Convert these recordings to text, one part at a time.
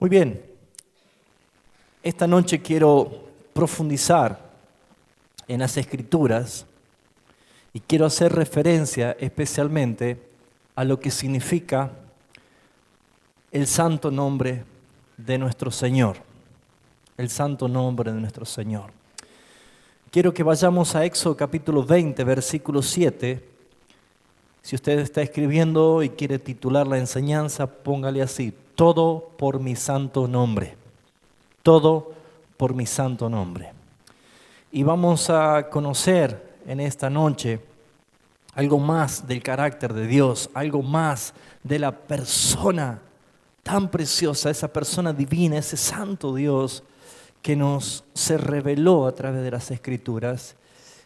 Muy bien, esta noche quiero profundizar en las Escrituras y quiero hacer referencia especialmente a lo que significa el santo nombre de nuestro Señor. El santo nombre de nuestro Señor. Quiero que vayamos a Éxodo capítulo 20, versículo 7. Si usted está escribiendo y quiere titular la enseñanza, póngale así: todo por mi santo nombre. Todo por mi santo nombre. Y vamos a conocer en esta noche algo más del carácter de Dios, algo más de la persona tan preciosa, esa persona divina, ese santo Dios que se reveló a través de las Escrituras.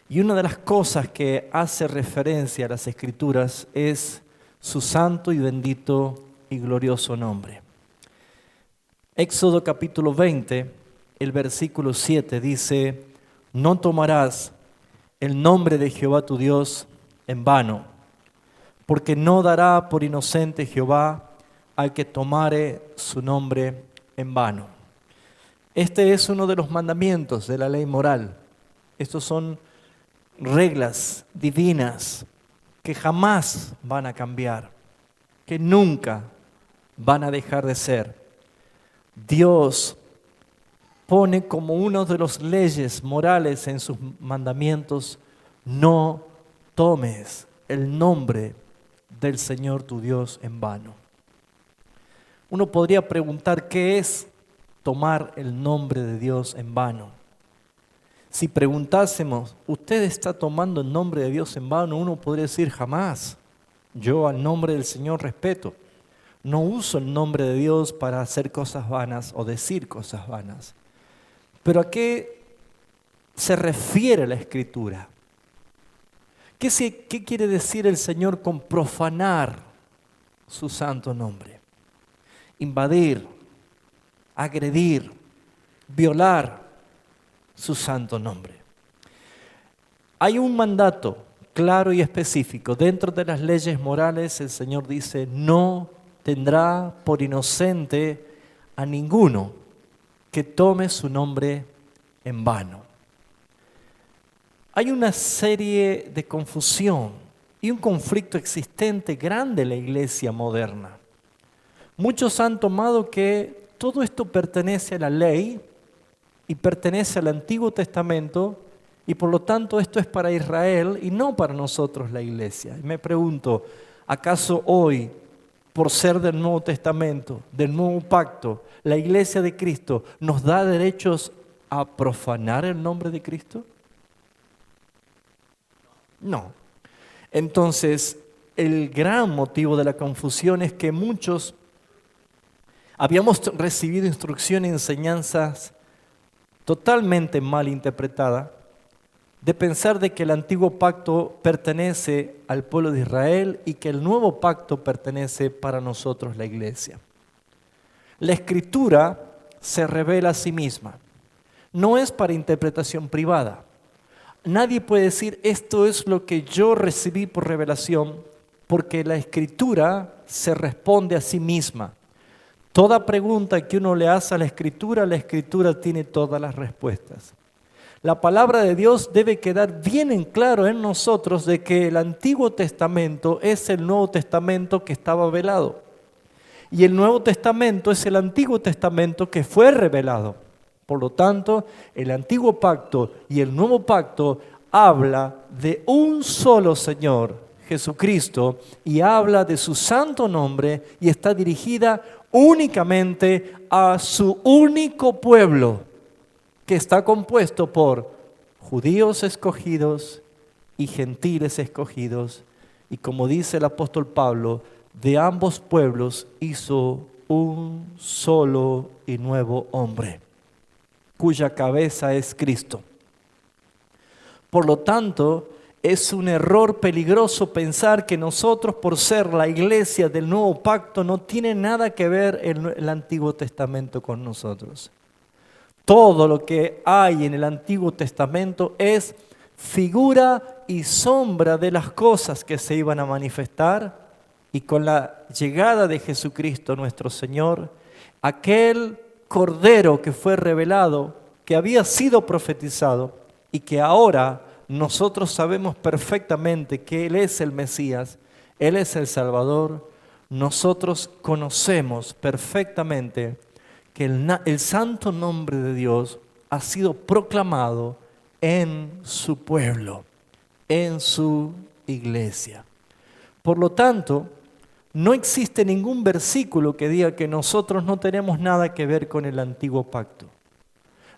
Y una de las cosas que hace referencia a las Escrituras es su santo y bendito y glorioso nombre. Éxodo capítulo 20, el versículo 7 dice: no tomarás el nombre de Jehová tu Dios en vano, porque no dará por inocente Jehová al que tomare su nombre en vano. Este es uno de los mandamientos de la ley moral. Estos son reglas divinas que jamás van a cambiar, que nunca van a dejar de ser. Dios pone como una de las leyes morales en sus mandamientos: no tomes el nombre del Señor tu Dios en vano. Uno podría preguntar, ¿qué es tomar el nombre de Dios en vano? Si preguntásemos, ¿usted está tomando el nombre de Dios en vano? Uno podría decir, jamás. Yo al nombre del Señor respeto. No uso el nombre de Dios para hacer cosas vanas o decir cosas vanas. Pero ¿a qué se refiere la Escritura? ¿Qué quiere decir el Señor con profanar su santo nombre? Invadir, agredir, violar su santo nombre. Hay un mandato claro y específico. Dentro de las leyes morales el Señor dice: no tendrá por inocente a ninguno que tome su nombre en vano. Hay una serie de confusión y un conflicto existente grande en la iglesia moderna. Muchos han tomado que todo esto pertenece a la ley y pertenece al Antiguo Testamento, y por lo tanto esto es para Israel y no para nosotros la iglesia. Y me pregunto, ¿acaso hoy, por ser del Nuevo Testamento, del Nuevo Pacto, la iglesia de Cristo nos da derechos a profanar el nombre de Cristo? No. Entonces, el gran motivo de la confusión es que muchos habíamos recibido instrucción y enseñanzas totalmente mal interpretada, de pensar de que el antiguo pacto pertenece al pueblo de Israel y que el nuevo pacto pertenece para nosotros, la iglesia. La Escritura se revela a sí misma. No es para interpretación privada. Nadie puede decir, esto es lo que yo recibí por revelación, porque la Escritura se responde a sí misma. Toda pregunta que uno le hace a la Escritura tiene todas las respuestas. La palabra de Dios debe quedar bien en claro en nosotros de que el Antiguo Testamento es el Nuevo Testamento que estaba velado. Y el Nuevo Testamento es el Antiguo Testamento que fue revelado. Por lo tanto, el Antiguo Pacto y el Nuevo Pacto habla de un solo Señor, Jesucristo, y habla de su santo nombre y está dirigida únicamente a su único pueblo, que está compuesto por judíos escogidos y gentiles escogidos. Y como dice el apóstol Pablo, de ambos pueblos hizo un solo y nuevo hombre, cuya cabeza es Cristo. Por lo tanto, es un error peligroso pensar que nosotros, por ser la iglesia del nuevo pacto, no tiene nada que ver el Antiguo Testamento con nosotros. Todo lo que hay en el Antiguo Testamento es figura y sombra de las cosas que se iban a manifestar, y con la llegada de Jesucristo nuestro Señor, aquel Cordero que fue revelado, que había sido profetizado y que ahora nosotros sabemos perfectamente que Él es el Mesías, Él es el Salvador. Nosotros conocemos perfectamente que el santo nombre de Dios ha sido proclamado en su pueblo, en su iglesia. Por lo tanto, no existe ningún versículo que diga que nosotros no tenemos nada que ver con el antiguo pacto.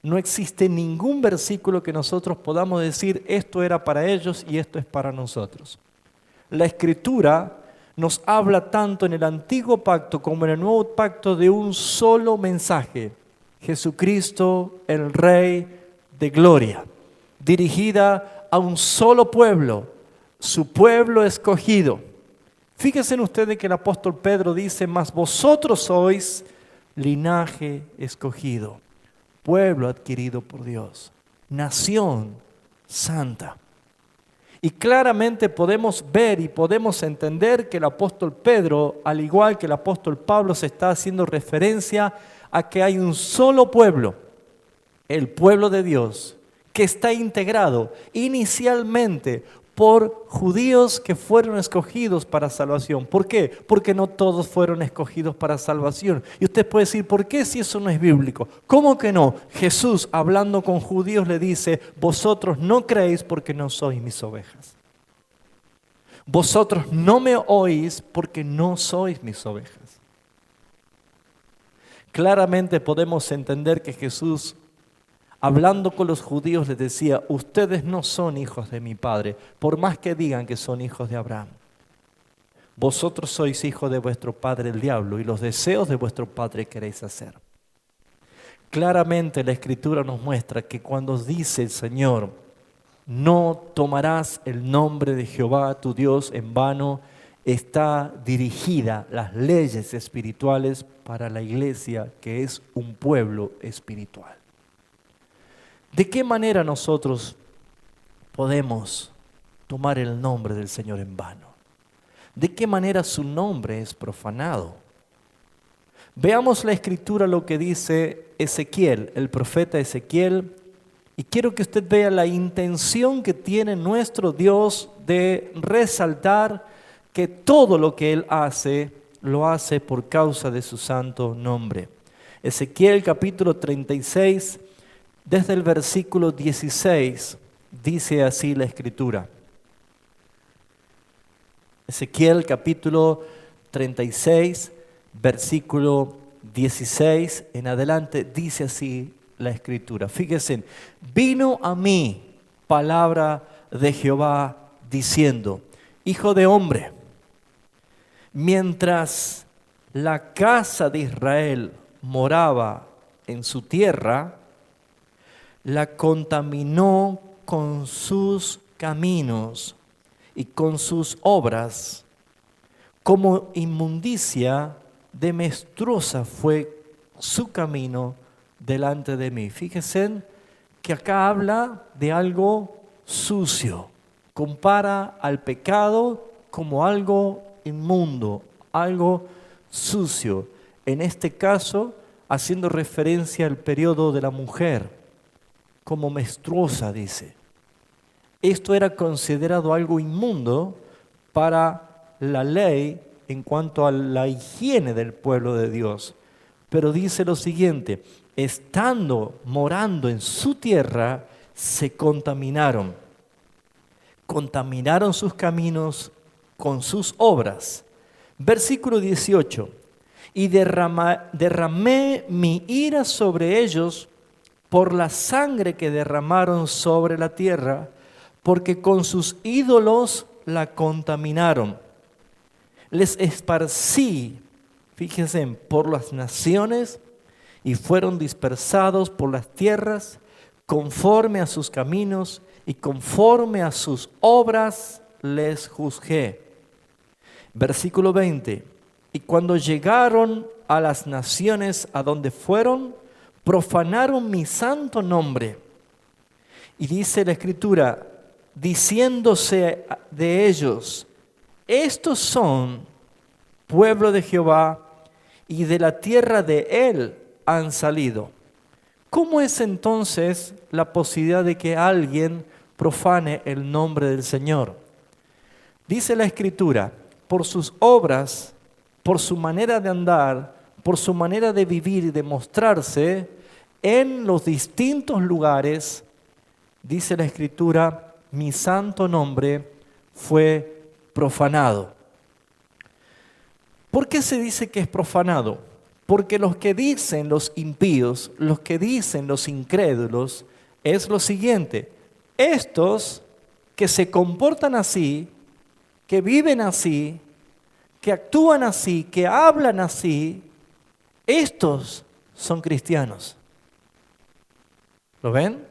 No existe ningún versículo que nosotros podamos decir esto era para ellos y esto es para nosotros. La Escritura nos habla tanto en el antiguo pacto como en el nuevo pacto de un solo mensaje: Jesucristo, el Rey de gloria, dirigida a un solo pueblo, su pueblo escogido. Fíjense ustedes que el apóstol Pedro dice: mas vosotros sois linaje escogido, pueblo adquirido por Dios, nación santa. Y claramente podemos ver y podemos entender que el apóstol Pedro, al igual que el apóstol Pablo, se está haciendo referencia a que hay un solo pueblo, el pueblo de Dios, que está integrado inicialmente por judíos que fueron escogidos para salvación. ¿Por qué? Porque no todos fueron escogidos para salvación. Y usted puede decir, ¿por qué si eso no es bíblico? ¿Cómo que no? Jesús, hablando con judíos, le dice: vosotros no creéis porque no sois mis ovejas. Vosotros no me oís porque no sois mis ovejas. Claramente podemos entender que Jesús, hablando con los judíos, les decía: ustedes no son hijos de mi Padre, por más que digan que son hijos de Abraham. Vosotros sois hijos de vuestro padre el diablo, y los deseos de vuestro padre queréis hacer. Claramente la Escritura nos muestra que cuando dice el Señor: no tomarás el nombre de Jehová tu Dios en vano, está dirigida las leyes espirituales para la iglesia, que es un pueblo espiritual. ¿De qué manera nosotros podemos tomar el nombre del Señor en vano? ¿De qué manera su nombre es profanado? Veamos la Escritura, lo que dice Ezequiel, el profeta Ezequiel, y quiero que usted vea la intención que tiene nuestro Dios de resaltar que todo lo que Él hace, lo hace por causa de su santo nombre. Ezequiel capítulo 36, desde el versículo 16, dice así la Escritura. Ezequiel capítulo 36, versículo 16 en adelante, dice así la Escritura. Fíjense: vino a mí palabra de Jehová diciendo: hijo de hombre, mientras la casa de Israel moraba en su tierra, la contaminó con sus caminos y con sus obras. Como inmundicia de menstruosa fue su camino delante de mí. Fíjense que acá habla de algo sucio. Compara al pecado como algo inmundo, algo sucio. En este caso, haciendo referencia al periodo de la mujer, como menstruosa, dice. Esto era considerado algo inmundo para la ley en cuanto a la higiene del pueblo de Dios. Pero dice lo siguiente: estando morando en su tierra, se contaminaron. Contaminaron sus caminos con sus obras. Versículo 18. Y derramé mi ira sobre ellos por la sangre que derramaron sobre la tierra, porque con sus ídolos la contaminaron. Les esparcí, fíjense, por las naciones, y fueron dispersados por las tierras, conforme a sus caminos y conforme a sus obras les juzgué. Versículo 20. Y cuando llegaron a las naciones a donde fueron, profanaron mi santo nombre. Y dice la Escritura, diciéndose de ellos: estos son pueblo de Jehová, y de la tierra de Él han salido. ¿Cómo es entonces la posibilidad de que alguien profane el nombre del Señor? Dice la Escritura, por sus obras, por su manera de andar, por su manera de vivir y de mostrarse en los distintos lugares, dice la Escritura, mi santo nombre fue profanado. ¿Por qué se dice que es profanado? Porque los que dicen los impíos, los que dicen los incrédulos, es lo siguiente: estos que se comportan así, que viven así, que actúan así, que hablan así, estos son cristianos. ¿Lo ven?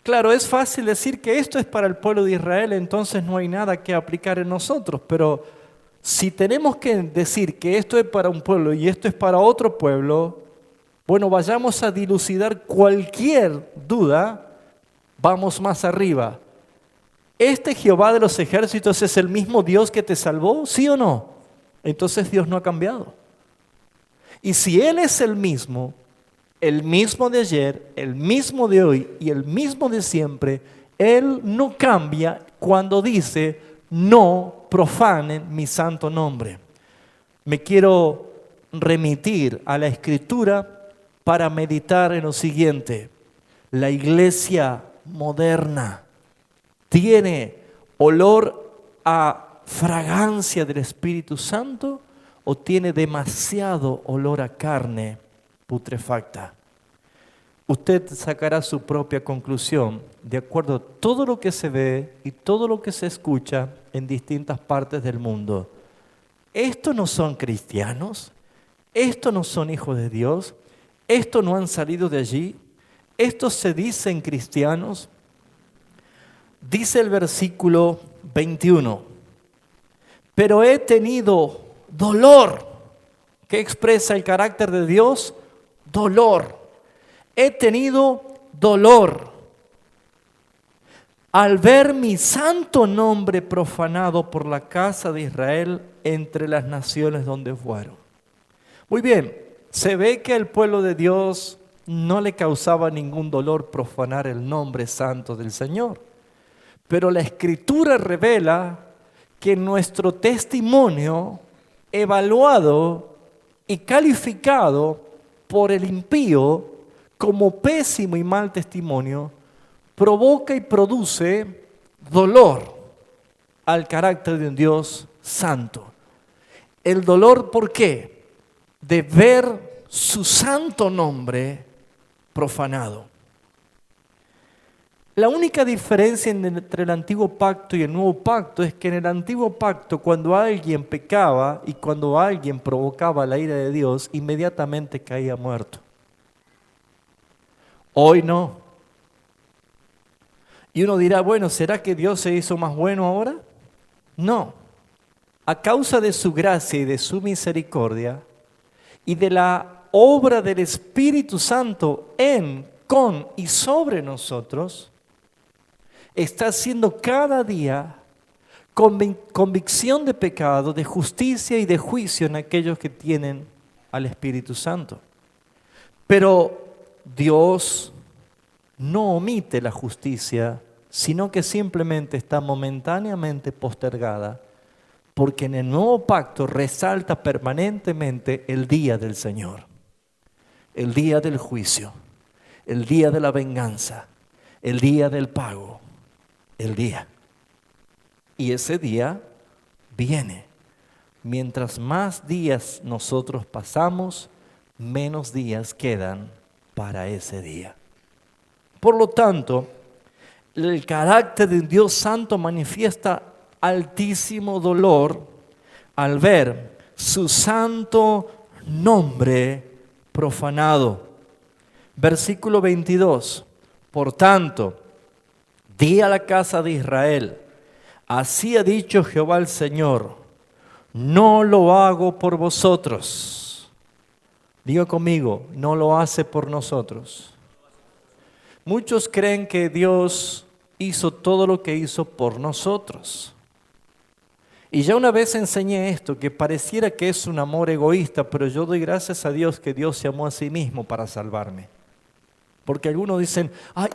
Claro, es fácil decir que esto es para el pueblo de Israel, entonces no hay nada que aplicar en nosotros, pero si tenemos que decir que esto es para un pueblo y esto es para otro pueblo, bueno, vayamos a dilucidar cualquier duda, vamos más arriba. ¿Este Jehová de los ejércitos es el mismo Dios que te salvó? ¿Sí o no? Entonces Dios no ha cambiado. Y si Él es el mismo de ayer, el mismo de hoy y el mismo de siempre, Él no cambia cuando dice, no profanen mi santo nombre. Me quiero remitir a la Escritura para meditar en lo siguiente. La iglesia moderna tiene olor a fragancia del Espíritu Santo o tiene demasiado olor a carne putrefacta. Usted sacará su propia conclusión de acuerdo a todo lo que se ve y todo lo que se escucha en distintas partes del mundo. ¿Estos no son cristianos? ¿Estos no son hijos de Dios? ¿Estos no han salido de allí? ¿Estos se dicen cristianos? Dice el versículo 21, pero he tenido dolor. ¿Qué expresa el carácter de Dios? Dolor. He tenido dolor al ver mi santo nombre profanado por la casa de Israel entre las naciones donde fueron. Muy bien, se ve que al pueblo de Dios no le causaba ningún dolor profanar el nombre santo del Señor. Pero la Escritura revela que nuestro testimonio, evaluado y calificado por el impío como pésimo y mal testimonio, provoca y produce dolor al carácter de un Dios santo. El dolor, ¿por qué? De ver su santo nombre profanado. La única diferencia entre el antiguo pacto y el nuevo pacto es que en el antiguo pacto, cuando alguien pecaba y cuando alguien provocaba la ira de Dios, inmediatamente caía muerto. Hoy no. Y uno dirá, bueno, ¿será que Dios se hizo más bueno ahora? No. A causa de su gracia y de su misericordia y de la obra del Espíritu Santo en, con y sobre nosotros, está haciendo cada día convicción de pecado, de justicia y de juicio en aquellos que tienen al Espíritu Santo. Pero Dios no omite la justicia, sino que simplemente está momentáneamente postergada, porque en el nuevo pacto resalta permanentemente el día del Señor, el día del juicio, el día de la venganza, el día del pago. El día. Y ese día viene. Mientras más días nosotros pasamos, menos días quedan para ese día. Por lo tanto, el carácter de un Dios santo manifiesta altísimo dolor al ver su santo nombre profanado. Versículo 22. Por tanto, di a la casa de Israel, así ha dicho Jehová el Señor, no lo hago por vosotros. Diga conmigo, no lo hace por nosotros. Muchos creen que Dios hizo todo lo que hizo por nosotros. Y ya una vez enseñé esto, que pareciera que es un amor egoísta, pero yo doy gracias a Dios que Dios se amó a sí mismo para salvarme. Porque algunos dicen, ay,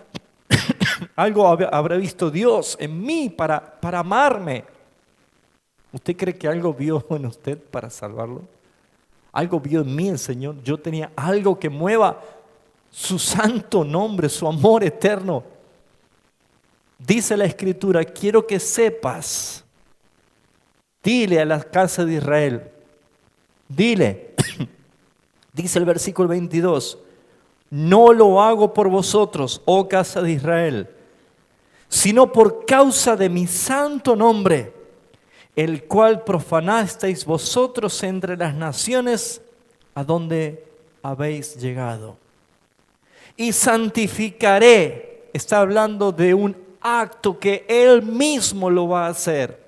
algo habrá visto Dios en mí para amarme. ¿Usted cree que algo vio en usted para salvarlo? Algo vio en mí el Señor. Yo tenía algo que mueva su santo nombre, su amor eterno. Dice la Escritura, quiero que sepas, dile a la casa de Israel, dile, dice el versículo 22, no lo hago por vosotros, oh casa de Israel, sino por causa de mi santo nombre, el cual profanasteis vosotros entre las naciones a donde habéis llegado. Y santificaré, está hablando de un acto que Él mismo lo va a hacer.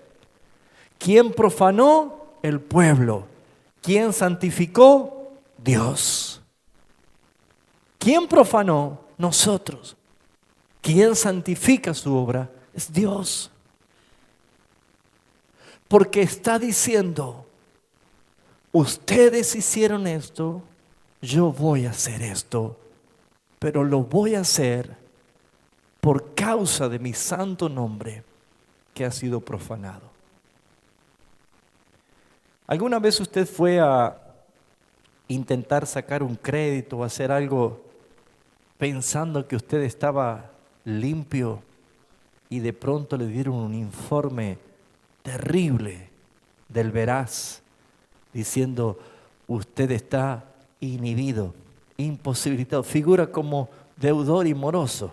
¿Quién profanó? El pueblo. ¿Quién santificó? Dios. ¿Quién profanó? Nosotros. ¿Quién santifica su obra? Es Dios. Porque está diciendo, ustedes hicieron esto, yo voy a hacer esto, pero lo voy a hacer por causa de mi santo nombre que ha sido profanado. ¿Alguna vez usted fue a intentar sacar un crédito o hacer algo pensando que usted estaba limpio y de pronto le dieron un informe terrible del veraz diciendo usted está inhibido, imposibilitado, figura como deudor y moroso?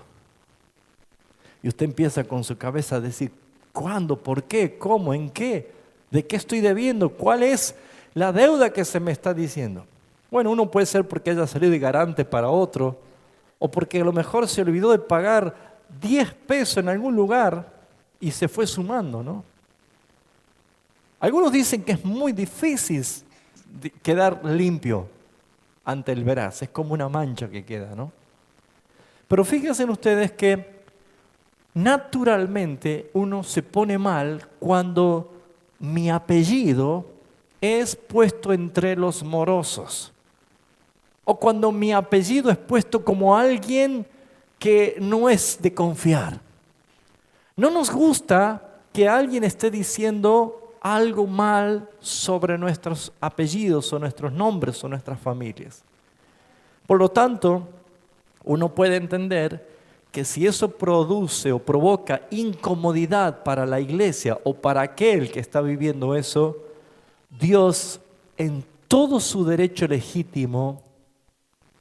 Y usted empieza con su cabeza a decir, ¿cuándo? ¿Por qué? ¿Cómo? ¿En qué? ¿De qué estoy debiendo? ¿Cuál es la deuda que se me está diciendo? Bueno, uno puede ser porque haya salido de garante para otro, o porque a lo mejor se olvidó de pagar 10 pesos en algún lugar y se fue sumando, ¿no? Algunos dicen que es muy difícil quedar limpio ante el veraz, es como una mancha que queda, ¿no? Pero fíjense ustedes que naturalmente uno se pone mal cuando mi apellido es puesto entre los morosos, o cuando mi apellido es puesto como alguien que no es de confiar. No nos gusta que alguien esté diciendo algo mal sobre nuestros apellidos o nuestros nombres o nuestras familias. Por lo tanto, uno puede entender que si eso produce o provoca incomodidad para la iglesia o para aquel que está viviendo eso, Dios en todo su derecho legítimo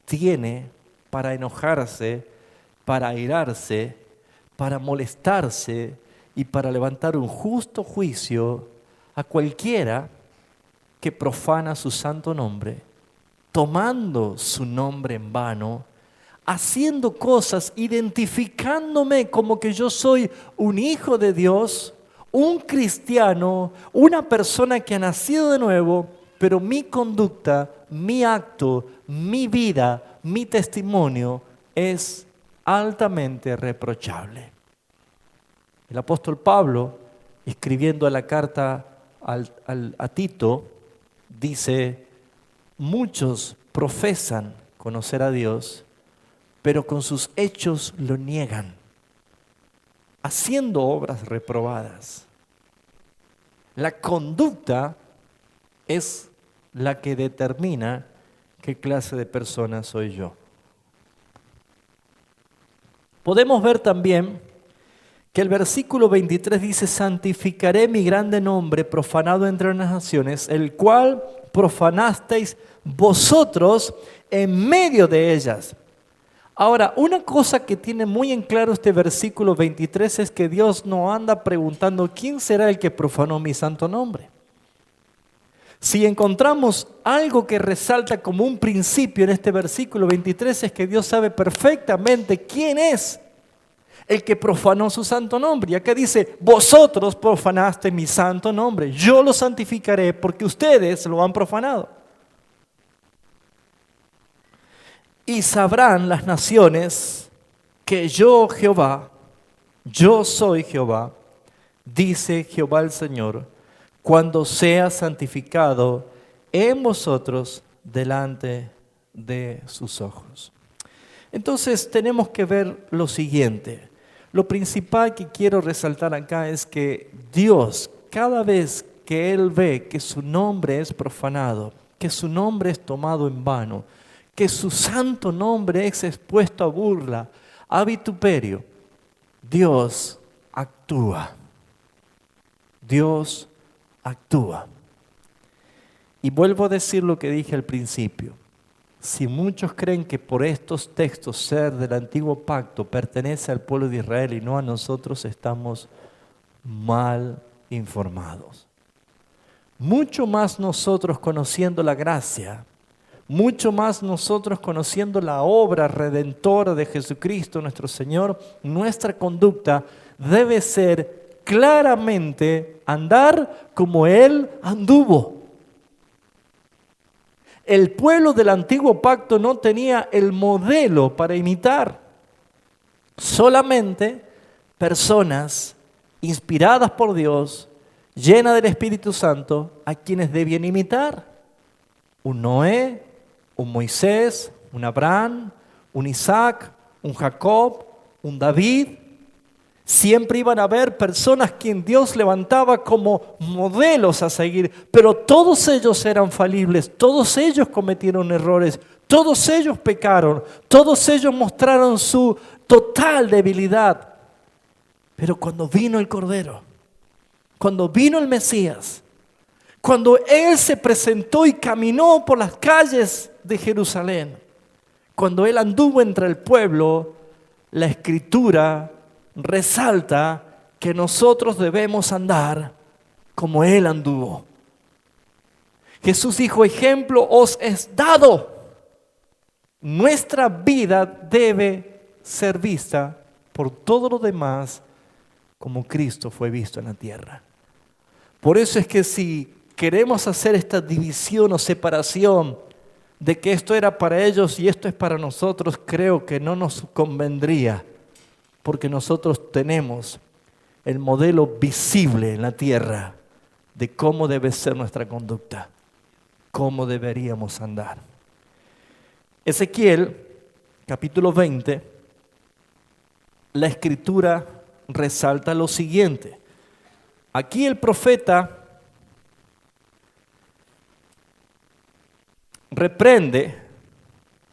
tiene para enojarse, para airarse, para molestarse y para levantar un justo juicio a cualquiera que profana su santo nombre, tomando su nombre en vano, haciendo cosas, identificándome como que yo soy un hijo de Dios, un cristiano, una persona que ha nacido de nuevo, pero mi conducta, mi acto, mi vida, mi testimonio es altamente reprochable. El apóstol Pablo, escribiendo la carta a Tito, dice, muchos profesan conocer a Dios, pero con sus hechos lo niegan, haciendo obras reprobadas. La conducta es la que determina qué clase de persona soy yo. Podemos ver también que el versículo 23 dice, santificaré mi grande nombre profanado entre las naciones, el cual profanasteis vosotros en medio de ellas. Ahora, una cosa que tiene muy en claro este versículo 23 es que Dios no anda preguntando quién será el que profanó mi santo nombre. Si encontramos algo que resalta como un principio en este versículo 23 es que Dios sabe perfectamente quién es el que profanó su santo nombre. Y acá dice, vosotros profanaste mi santo nombre, yo lo santificaré porque ustedes lo han profanado. Y sabrán las naciones que yo Jehová, yo soy Jehová, dice Jehová el Señor, cuando sea santificado en vosotros delante de sus ojos. Entonces tenemos que ver lo siguiente. Lo principal que quiero resaltar acá es que Dios, cada vez que Él ve que su nombre es profanado, que su nombre es tomado en vano, que su santo nombre es expuesto a burla, a vituperio, Dios actúa. Dios actúa. Y vuelvo a decir lo que dije al principio. Si muchos creen que por estos textos ser del antiguo pacto pertenece al pueblo de Israel y no a nosotros, estamos mal informados. Mucho más nosotros conociendo la gracia, mucho más nosotros conociendo la obra redentora de Jesucristo nuestro Señor, nuestra conducta debe ser claramente andar como Él anduvo. El pueblo del antiguo pacto no tenía el modelo para imitar. Solamente personas inspiradas por Dios, llenas del Espíritu Santo, a quienes debían imitar. Un Noé, un Moisés, un Abraham, un Isaac, un Jacob, un David. Siempre iban a haber personas quien Dios levantaba como modelos a seguir, pero todos ellos eran falibles, todos ellos cometieron errores, todos ellos pecaron, todos ellos mostraron su total debilidad. Pero cuando vino el Cordero, cuando vino el Mesías, cuando Él se presentó y caminó por las calles de Jerusalén, cuando Él anduvo entre el pueblo, la Escritura resalta que nosotros debemos andar como Él anduvo. Jesús dijo, ejemplo os es dado. Nuestra vida debe ser vista por todo lo demás como Cristo fue visto en la tierra. Por eso es que si queremos hacer esta división o separación de que esto era para ellos y esto es para nosotros, creo que no nos convendría, porque nosotros tenemos el modelo visible en la tierra de cómo debe ser nuestra conducta, cómo deberíamos andar. Ezequiel, capítulo 20, la Escritura resalta lo siguiente. Aquí el profeta reprende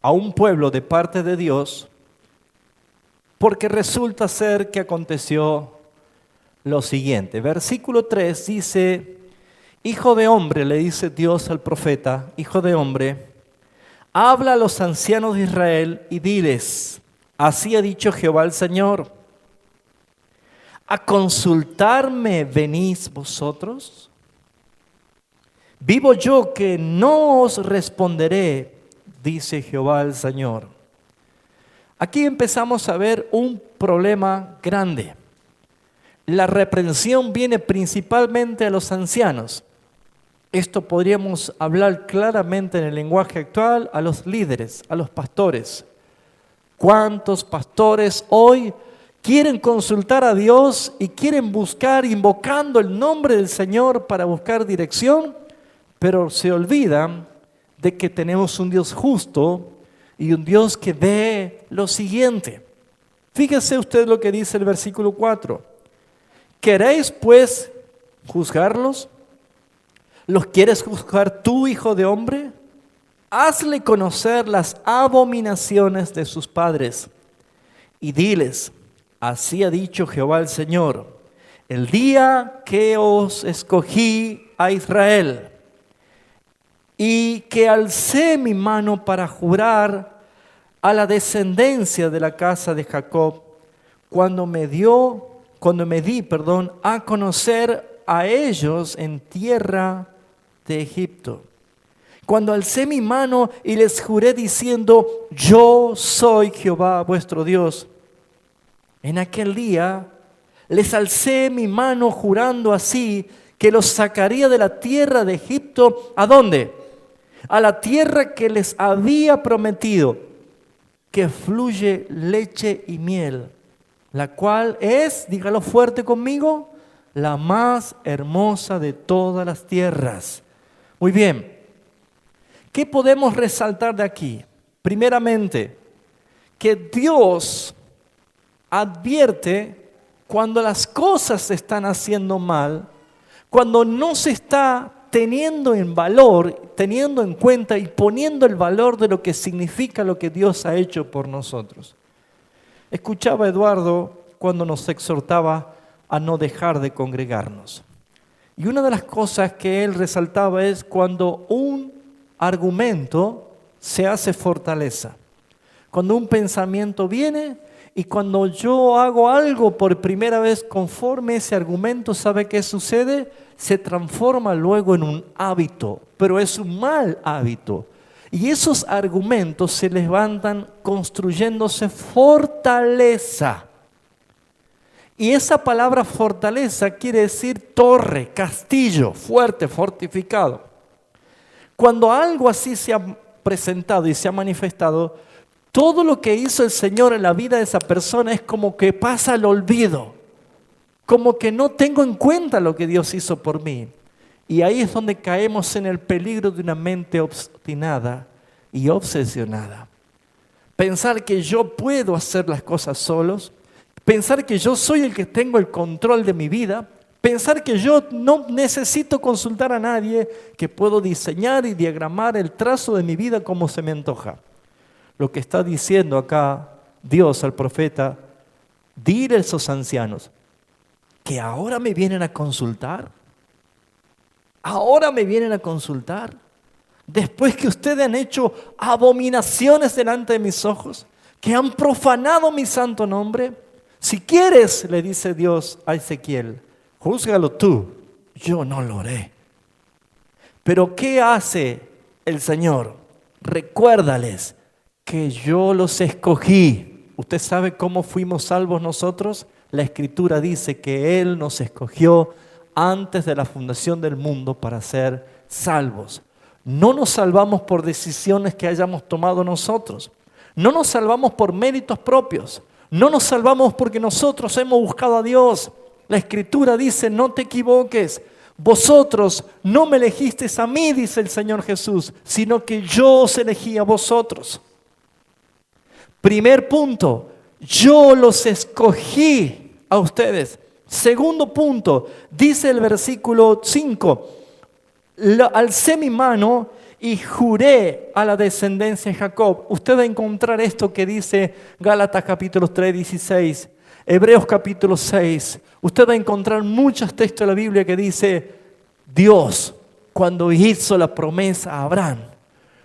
a un pueblo de parte de Dios porque resulta ser que aconteció lo siguiente. Versículo 3 dice, hijo de hombre, le dice Dios al profeta, hijo de hombre, habla a los ancianos de Israel y diles, así ha dicho Jehová el Señor, ¿a consultarme venís vosotros? Vivo yo que no os responderé, dice Jehová el Señor. Aquí empezamos a ver un problema grande. La reprensión viene principalmente a los ancianos. Esto podríamos hablar claramente en el lenguaje actual a los líderes, a los pastores. ¿Cuántos pastores hoy quieren consultar a Dios y quieren buscar, invocando el nombre del Señor para buscar dirección, pero se olvidan de que tenemos un Dios justo y un Dios que ve lo siguiente? Fíjese usted lo que dice el versículo 4. ¿Queréis pues juzgarlos? ¿Los quieres juzgar tú, hijo de hombre? Hazle conocer las abominaciones de sus padres y diles, así ha dicho Jehová el Señor, el día que os escogí a Israel y que alcé mi mano para jurar a la descendencia de la casa de Jacob, cuando me di a conocer a ellos en tierra de Egipto. Cuando alcé mi mano y les juré diciendo, yo soy Jehová vuestro Dios. En aquel día les alcé mi mano jurando así, que los sacaría de la tierra de Egipto. ¿A dónde? A la tierra que les había prometido, que fluye leche y miel, la cual es, dígalo fuerte conmigo, la más hermosa de todas las tierras. Muy bien, ¿qué podemos resaltar de aquí? Primeramente, que Dios advierte cuando las cosas se están haciendo mal, cuando no se está teniendo en valor, teniendo en cuenta y poniendo el valor de lo que significa lo que Dios ha hecho por nosotros. Escuchaba a Eduardo cuando nos exhortaba a no dejar de congregarnos. Y una de las cosas que él resaltaba es cuando un argumento se hace fortaleza. Cuando un pensamiento viene y cuando yo hago algo por primera vez conforme ese argumento, ¿sabe qué sucede? Se transforma luego en un hábito, pero es un mal hábito. Y esos argumentos se levantan construyéndose fortaleza. Y esa palabra fortaleza quiere decir torre, castillo, fuerte, fortificado. Cuando algo así se ha presentado y se ha manifestado, todo lo que hizo el Señor en la vida de esa persona es como que pasa al olvido, como que no tengo en cuenta lo que Dios hizo por mí. Y ahí es donde caemos en el peligro de una mente obstinada y obsesionada. Pensar que yo puedo hacer las cosas solos, pensar que yo soy el que tengo el control de mi vida, pensar que yo no necesito consultar a nadie, que puedo diseñar y diagramar el trazo de mi vida como se me antoja. Lo que está diciendo acá Dios al profeta, dile a esos ancianos, que ahora me vienen a consultar. Ahora me vienen a consultar. Después que ustedes han hecho abominaciones delante de mis ojos, que han profanado mi santo nombre. Si quieres, le dice Dios a Ezequiel, júzgalo tú, yo no lo haré. Pero ¿qué hace el Señor? Recuérdales que yo los escogí. ¿Usted sabe cómo fuimos salvos nosotros? La Escritura dice que Él nos escogió antes de la fundación del mundo para ser salvos. No nos salvamos por decisiones que hayamos tomado nosotros. No nos salvamos por méritos propios. No nos salvamos porque nosotros hemos buscado a Dios. La Escritura dice, no te equivoques. Vosotros no me elegisteis a mí, dice el Señor Jesús, sino que yo os elegí a vosotros. Primer punto, yo los escogí a ustedes. Segundo punto, dice el versículo 5, alcé mi mano y juré a la descendencia de Jacob. Usted va a encontrar esto que dice Gálatas capítulo 3, 16, Hebreos capítulo 6. Usted va a encontrar muchos textos de la Biblia que dice, Dios, cuando hizo la promesa a Abraham,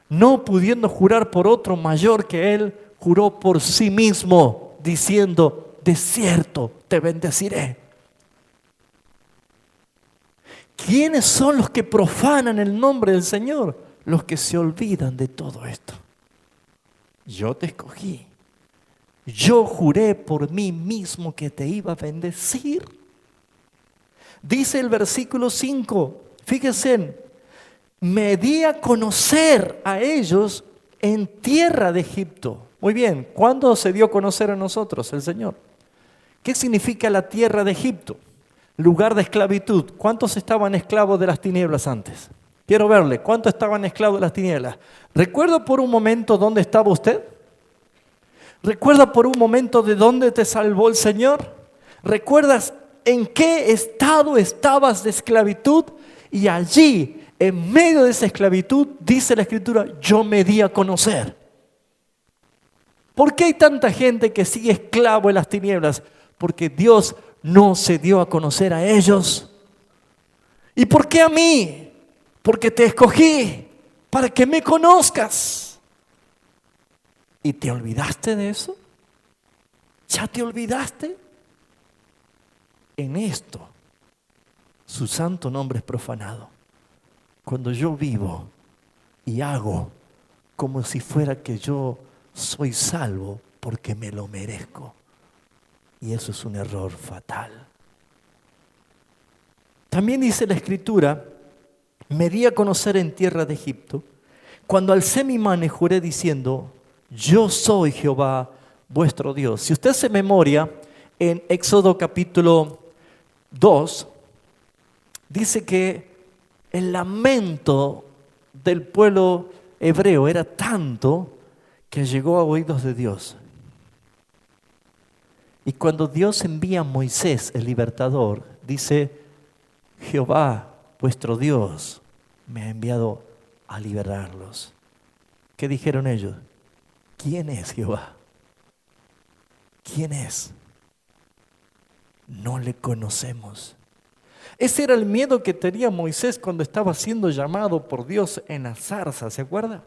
no pudiendo jurar por otro mayor que él, juró por sí mismo, diciendo, de cierto te bendeciré. ¿Quiénes son los que profanan el nombre del Señor? Los que se olvidan de todo esto. Yo te escogí. Yo juré por mí mismo que te iba a bendecir. Dice el versículo 5, fíjense, me di a conocer a ellos en tierra de Egipto. Muy bien, ¿cuándo se dio a conocer a nosotros el Señor? ¿Qué significa la tierra de Egipto? Lugar de esclavitud. ¿Cuántos estaban esclavos de las tinieblas antes? Quiero verle, ¿cuántos estaban esclavos de las tinieblas? ¿Recuerda por un momento dónde estaba usted? ¿Recuerda por un momento de dónde te salvó el Señor? ¿Recuerdas en qué estado estabas de esclavitud? Y allí, en medio de esa esclavitud, dice la Escritura, yo me di a conocer. ¿Por qué hay tanta gente que sigue esclavo en las tinieblas? Porque Dios no se dio a conocer a ellos. ¿Y por qué a mí? Porque te escogí para que me conozcas. ¿Y te olvidaste de eso? ¿Ya te olvidaste? En esto, su santo nombre es profanado. Cuando yo vivo y hago como si fuera que yo soy salvo porque me lo merezco. Y eso es un error fatal. También dice la Escritura, me di a conocer en tierra de Egipto, cuando alcé mi mano y juré diciendo, yo soy Jehová vuestro Dios. Si usted se memoria, en Éxodo capítulo 2, dice que el lamento del pueblo hebreo era tanto que llegó a oídos de Dios. Y cuando Dios envía a Moisés, el libertador, dice: Jehová, vuestro Dios, me ha enviado a liberarlos. ¿Qué dijeron ellos? ¿Quién es Jehová? ¿Quién es? No le conocemos. Ese era el miedo que tenía Moisés cuando estaba siendo llamado por Dios en la zarza, ¿se acuerda?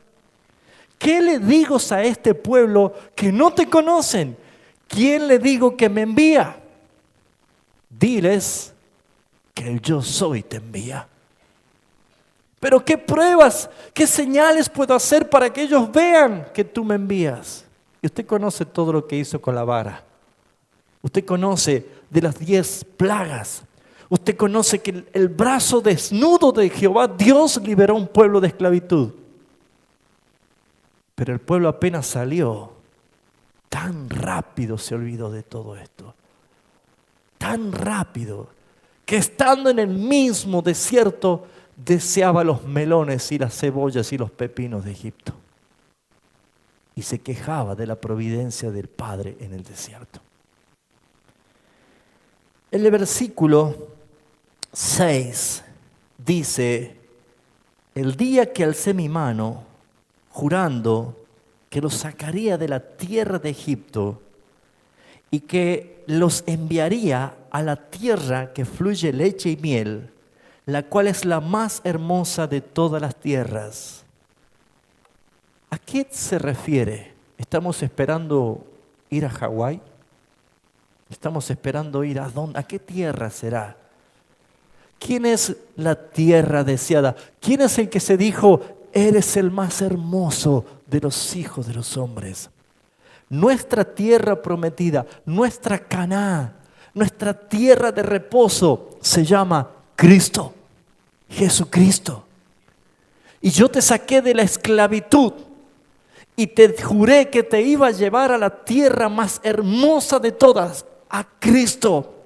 ¿Qué le digo a este pueblo que no te conocen? ¿Quién le digo que me envía? Diles que el yo soy te envía. Pero ¿qué pruebas, qué señales puedo hacer para que ellos vean que tú me envías? Y usted conoce todo lo que hizo con la vara. Usted conoce de las 10 plagas. Usted conoce que el brazo desnudo de Jehová, Dios liberó a un pueblo de esclavitud. Pero el pueblo apenas salió, tan rápido se olvidó de todo esto. Tan rápido que estando en el mismo desierto deseaba los melones y las cebollas y los pepinos de Egipto. Y se quejaba de la providencia del Padre en el desierto. El versículo 6 dice: el día que alcé mi mano, jurando que los sacaría de la tierra de Egipto y que los enviaría a la tierra que fluye leche y miel, la cual es la más hermosa de todas las tierras. ¿A qué se refiere? ¿Estamos esperando ir a Hawái? ¿Estamos esperando ir a dónde? ¿A qué tierra será? ¿Quién es la tierra deseada? ¿Quién es el que se dijo: eres el más hermoso de los hijos de los hombres? Nuestra tierra prometida, nuestra Canaán, nuestra tierra de reposo se llama Cristo, Jesucristo. Y yo te saqué de la esclavitud y te juré que te iba a llevar a la tierra más hermosa de todas, a Cristo.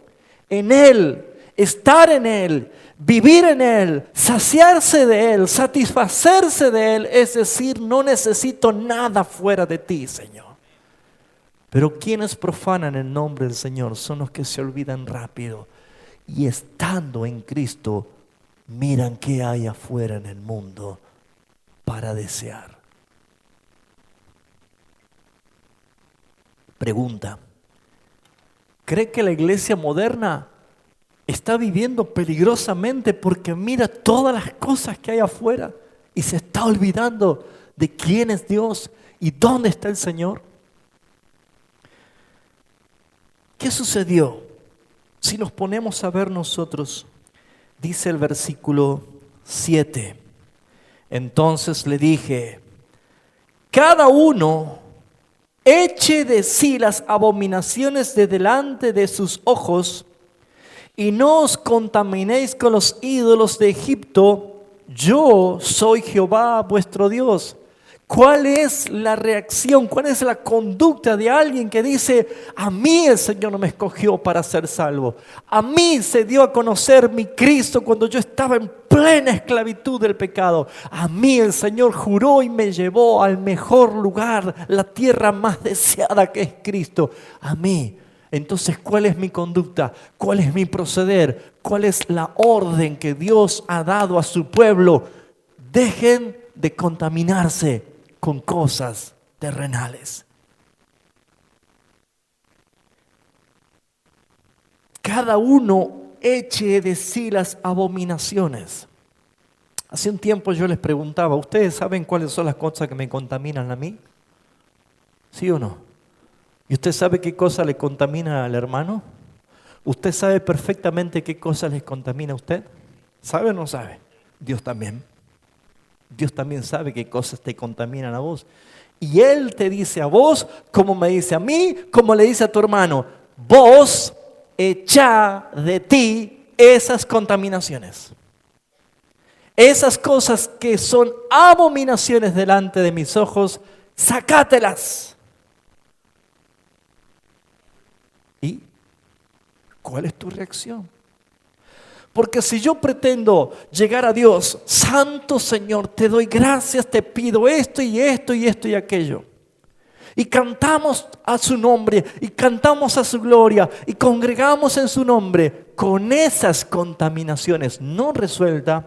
En Él, estar en Él, vivir en Él, saciarse de Él, satisfacerse de Él. Es decir, no necesito nada fuera de ti, Señor. Pero quienes profanan el nombre del Señor son los que se olvidan rápido y estando en Cristo miran qué hay afuera en el mundo para desear. Pregunta: ¿cree que la iglesia moderna está viviendo peligrosamente porque mira todas las cosas que hay afuera y se está olvidando de quién es Dios y dónde está el Señor? ¿Qué sucedió? Si nos ponemos a ver nosotros, dice el versículo 7. Entonces le dije: cada uno eche de sí las abominaciones de delante de sus ojos, y no os contaminéis con los ídolos de Egipto. Yo soy Jehová vuestro Dios. ¿Cuál es la reacción? ¿Cuál es la conducta de alguien que dice: a mí el Señor no me escogió para ser salvo? A mí se dio a conocer mi Cristo cuando yo estaba en plena esclavitud del pecado. A mí el Señor juró y me llevó al mejor lugar, la tierra más deseada que es Cristo. A mí. Entonces, ¿cuál es mi conducta? ¿Cuál es mi proceder? ¿Cuál es la orden que Dios ha dado a su pueblo? Dejen de contaminarse con cosas terrenales. Cada uno eche de sí las abominaciones. Hace un tiempo yo les preguntaba: ¿ustedes saben cuáles son las cosas que me contaminan a mí? ¿Sí o no? ¿Y usted sabe qué cosa le contamina al hermano? ¿Usted sabe perfectamente qué cosa les contamina a usted? ¿Sabe o no sabe? Dios también. Dios también sabe qué cosas te contaminan a vos. Y Él te dice a vos, como me dice a mí, como le dice a tu hermano: vos echá de ti esas contaminaciones. Esas cosas que son abominaciones delante de mis ojos, sacátelas. ¿Y cuál es tu reacción? Porque si yo pretendo llegar a Dios, Santo Señor, te doy gracias, te pido esto y esto y esto y aquello. Y cantamos a su nombre, y cantamos a su gloria, y congregamos en su nombre, con esas contaminaciones no resueltas,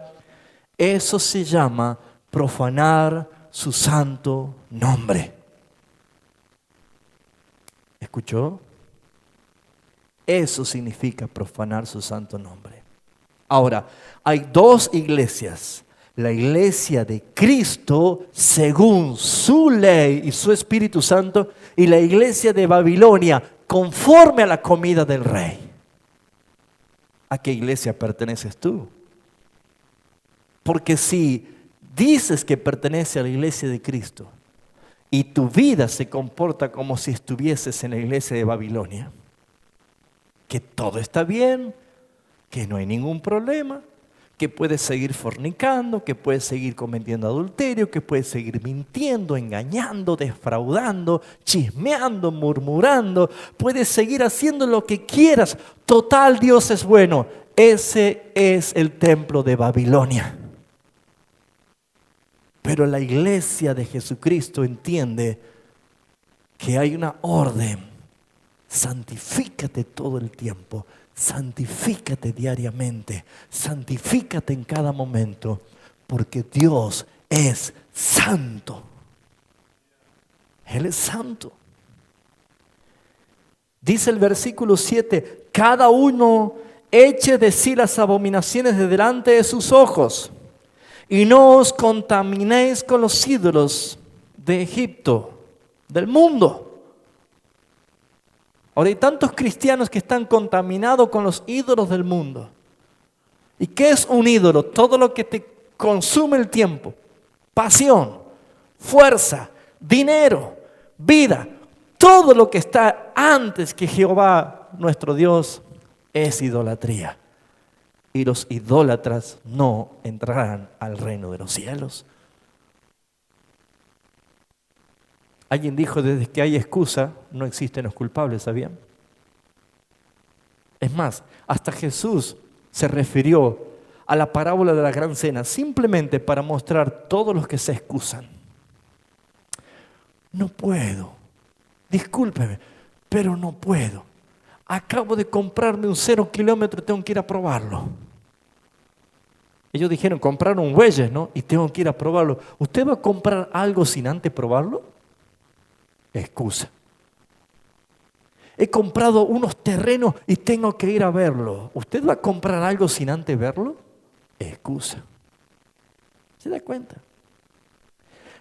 eso se llama profanar su santo nombre. ¿Escuchó? Eso significa profanar su santo nombre. Ahora, hay dos iglesias. La iglesia de Cristo, según su ley y su Espíritu Santo, y la iglesia de Babilonia, conforme a la comida del rey. ¿A qué iglesia perteneces tú? Porque si dices que pertenece a la iglesia de Cristo y tu vida se comporta como si estuvieses en la iglesia de Babilonia, que todo está bien, que no hay ningún problema, que puedes seguir fornicando, que puedes seguir cometiendo adulterio, que puedes seguir mintiendo, engañando, defraudando, chismeando, murmurando, puedes seguir haciendo lo que quieras. Total, Dios es bueno. Ese es el templo de Babilonia. Pero la iglesia de Jesucristo entiende que hay una orden. Santifícate todo el tiempo. Santifícate diariamente, santifícate en cada momento, porque Dios es santo. Él es santo. Dice el versículo 7, cada uno eche de sí las abominaciones de delante de sus ojos, y no os contaminéis con los ídolos de Egipto, del mundo. Ahora hay tantos cristianos que están contaminados con los ídolos del mundo. ¿Y qué es un ídolo? Todo lo que te consume el tiempo, pasión, fuerza, dinero, vida. Todo lo que está antes que Jehová, nuestro Dios, es idolatría. Y los idólatras no entrarán al reino de los cielos. Alguien dijo, desde que hay excusa, no existen los culpables, ¿sabían? Es más, hasta Jesús se refirió a la parábola de la gran cena, simplemente para mostrar todos los que se excusan. No puedo, discúlpeme, pero no puedo. Acabo de comprarme un 0 kilómetro, tengo que ir a probarlo. Ellos dijeron, compraron un Waze, ¿no? Y tengo que ir a probarlo. ¿Usted va a comprar algo sin antes probarlo? Excusa. He comprado unos terrenos y tengo que ir a verlo. ¿Usted va a comprar algo sin antes verlo? Excusa. ¿Se da cuenta?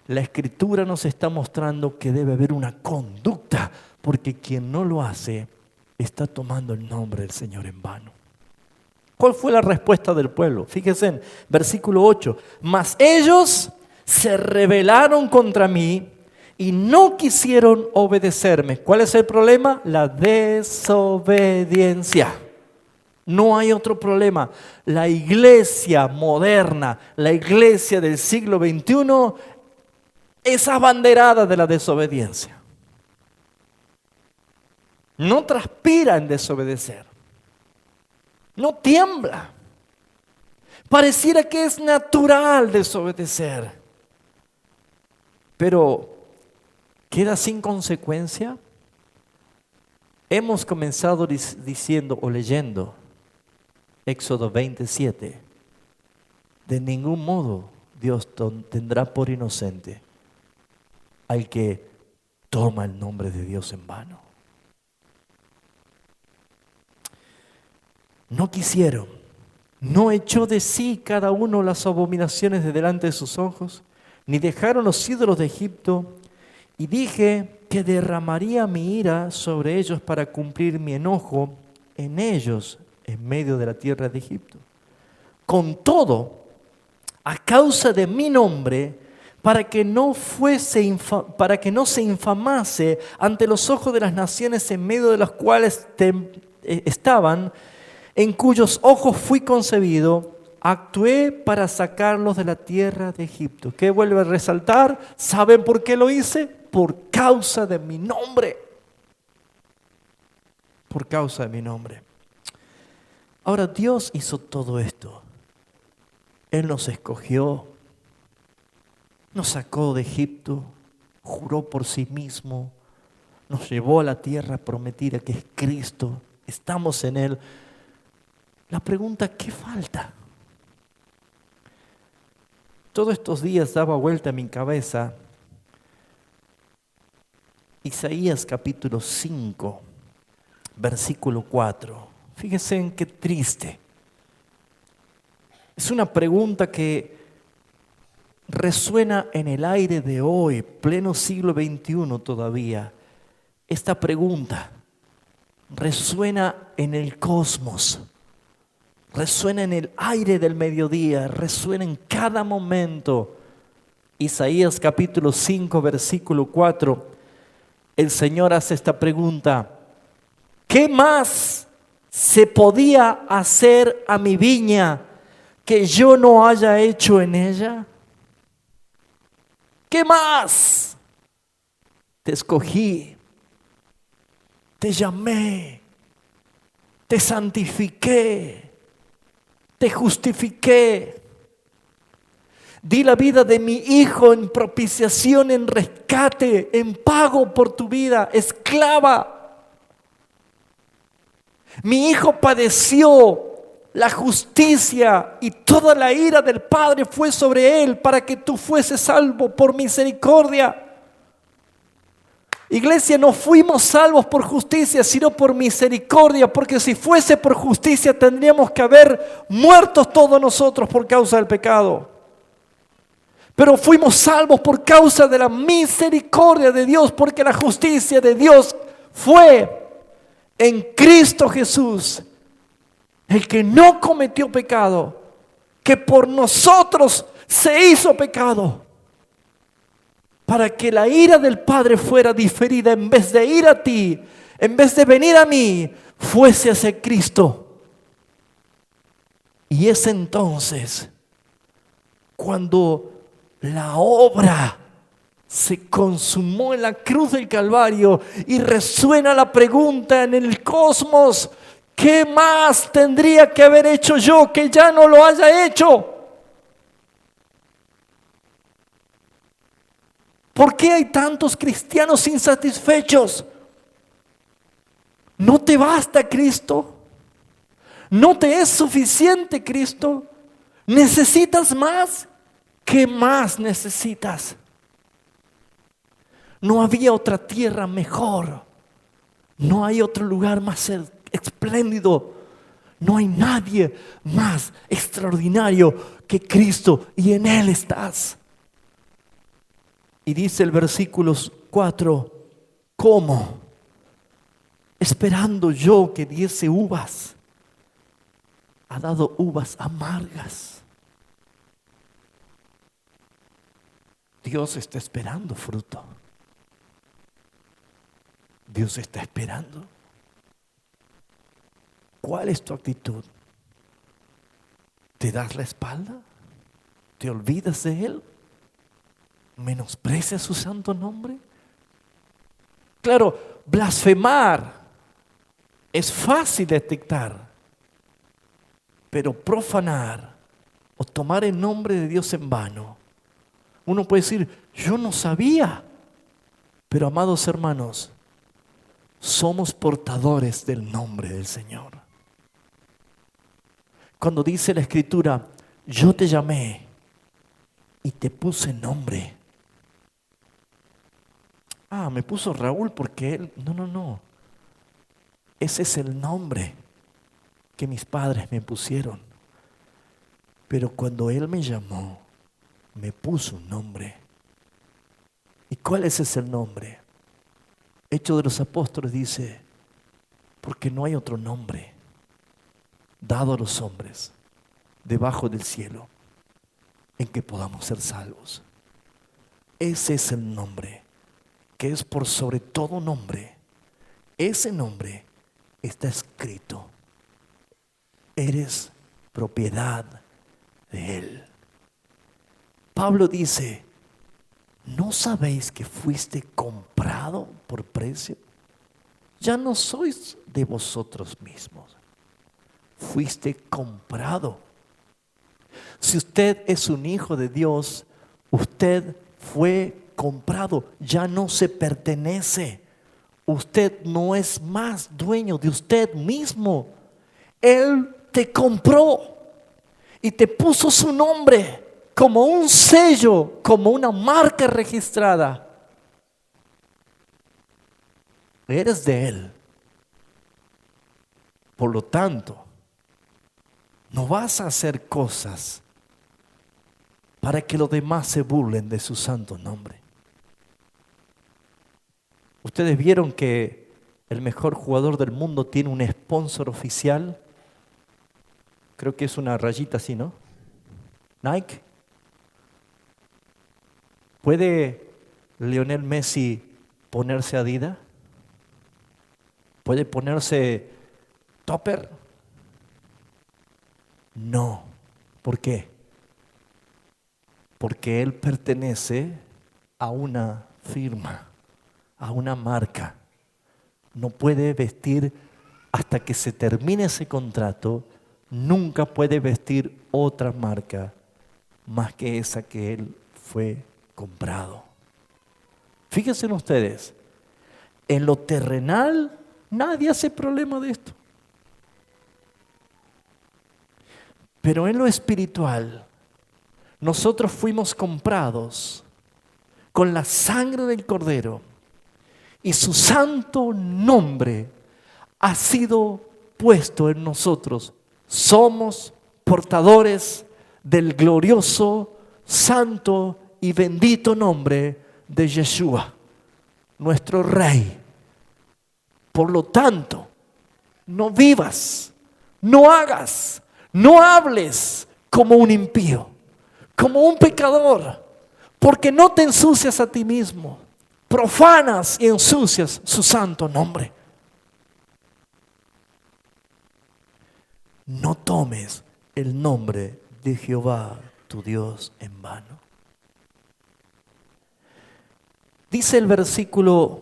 La Escritura nos está mostrando que debe haber una conducta, porque quien no lo hace está tomando el nombre del Señor en vano. ¿Cuál fue la respuesta del pueblo? Fíjense en versículo 8. Mas ellos se rebelaron contra mí y no quisieron obedecerme. ¿Cuál es el problema? La desobediencia. No hay otro problema. La iglesia moderna, la iglesia del siglo XXI, es abanderada de la desobediencia. No transpira en desobedecer. No tiembla. Pareciera que es natural desobedecer. Pero ¿queda sin consecuencia? Hemos comenzado diciendo o leyendo Éxodo 27. De ningún modo Dios tendrá por inocente al que toma el nombre de Dios en vano. No quisieron, no echó de sí cada uno las abominaciones de delante de sus ojos, ni dejaron los ídolos de Egipto. Y dije que derramaría mi ira sobre ellos para cumplir mi enojo en ellos, en medio de la tierra de Egipto. Con todo, a causa de mi nombre, para que no se infamase ante los ojos de las naciones en medio de las cuales estaban, en cuyos ojos fui concebido, actué para sacarlos de la tierra de Egipto. ¿Qué vuelve a resaltar? ¿Saben por qué lo hice? Por causa de mi nombre. Por causa de mi nombre. Ahora Dios hizo todo esto. Él nos escogió, nos sacó de Egipto, juró por sí mismo, nos llevó a la tierra prometida que es Cristo. Estamos en Él. La pregunta, ¿qué falta? Todos estos días daba vuelta en mi cabeza Isaías capítulo 5, versículo 4. Fíjense en qué triste. Es una pregunta que resuena en el aire de hoy, pleno siglo XXI todavía. Esta pregunta resuena en el cosmos, resuena en el aire del mediodía, resuena en cada momento. Isaías capítulo 5, versículo 4, el Señor hace esta pregunta: ¿qué más se podía hacer a mi viña que yo no haya hecho en ella? ¿Qué más? Te escogí, te llamé, te santifiqué, te justifiqué. Di la vida de mi hijo en propiciación, en rescate, en pago por tu vida, esclava. Mi hijo padeció la justicia y toda la ira del Padre fue sobre él para que tú fueses salvo por misericordia. Iglesia, no fuimos salvos por justicia, sino por misericordia, porque si fuese por justicia tendríamos que haber muertos todos nosotros por causa del pecado. Pero fuimos salvos por causa de la misericordia de Dios, porque la justicia de Dios fue en Cristo Jesús, el que no cometió pecado, que por nosotros se hizo pecado, para que la ira del Padre fuera diferida. En vez de ir a ti, en vez de venir a mí, fuese hacia Cristo. Y es entonces cuando la obra se consumó en la cruz del Calvario y resuena la pregunta en el cosmos: ¿qué más tendría que haber hecho yo que ya no lo haya hecho? ¿Por qué hay tantos cristianos insatisfechos? ¿No te basta Cristo? ¿No te es suficiente Cristo? ¿Necesitas más? ¿Qué más necesitas? No había otra tierra mejor. No hay otro lugar más espléndido. No hay nadie más extraordinario que Cristo, y en Él estás. Y dice el versículo 4, ¿cómo? Esperando yo que diese uvas, ha dado uvas amargas. Dios está esperando fruto. Dios está esperando. ¿Cuál es tu actitud? ¿Te das la espalda? ¿Te olvidas de Él? ¿Menosprecias su santo nombre? Claro, blasfemar es fácil detectar, pero profanar o tomar el nombre de Dios en vano, uno puede decir: yo no sabía. Pero amados hermanos, somos portadores del nombre del Señor. Cuando dice la Escritura: yo te llamé y te puse nombre. Me puso Raúl porque él... No. Ese es el nombre que mis padres me pusieron. Pero cuando Él me llamó, me puso un nombre. ¿Y cuál es ese nombre? Hechos de los Apóstoles dice: porque no hay otro nombre dado a los hombres debajo del cielo en que podamos ser salvos. Ese es el nombre que es por sobre todo nombre. Ese nombre está escrito. Eres propiedad de Él. Pablo dice: ¿no sabéis que fuiste comprado por precio? Ya no sois de vosotros mismos. fuiste comprado. Si usted es un hijo de Dios, usted fue comprado, ya no se pertenece. Usted no es más dueño de usted mismo. Él te compró y te puso su nombre como un sello, como una marca registrada. Eres de Él. Por lo tanto, no vas a hacer cosas para que los demás se burlen de su santo nombre. Ustedes vieron que el mejor jugador del mundo tiene un sponsor oficial. Creo que es una rayita así, ¿no? Nike. ¿Puede Lionel Messi ponerse Adidas? ¿Puede ponerse Topper? No. ¿Por qué? Porque él pertenece a una firma, a una marca. No puede vestir hasta que se termine ese contrato, nunca puede vestir otra marca más que esa que él fue comprado. Fíjense ustedes, en lo terrenal nadie hace problema de esto. Pero en lo espiritual, nosotros fuimos comprados con la sangre del Cordero y su santo nombre ha sido puesto en nosotros. Somos portadores del glorioso, santo y bendito nombre de Yeshua, nuestro Rey. Por lo tanto, no vivas, no hagas, no hables como un impío, como un pecador, porque no te ensucias a ti mismo, profanas y ensucias su santo nombre. No tomes el nombre de Jehová tu Dios en vano. Dice el versículo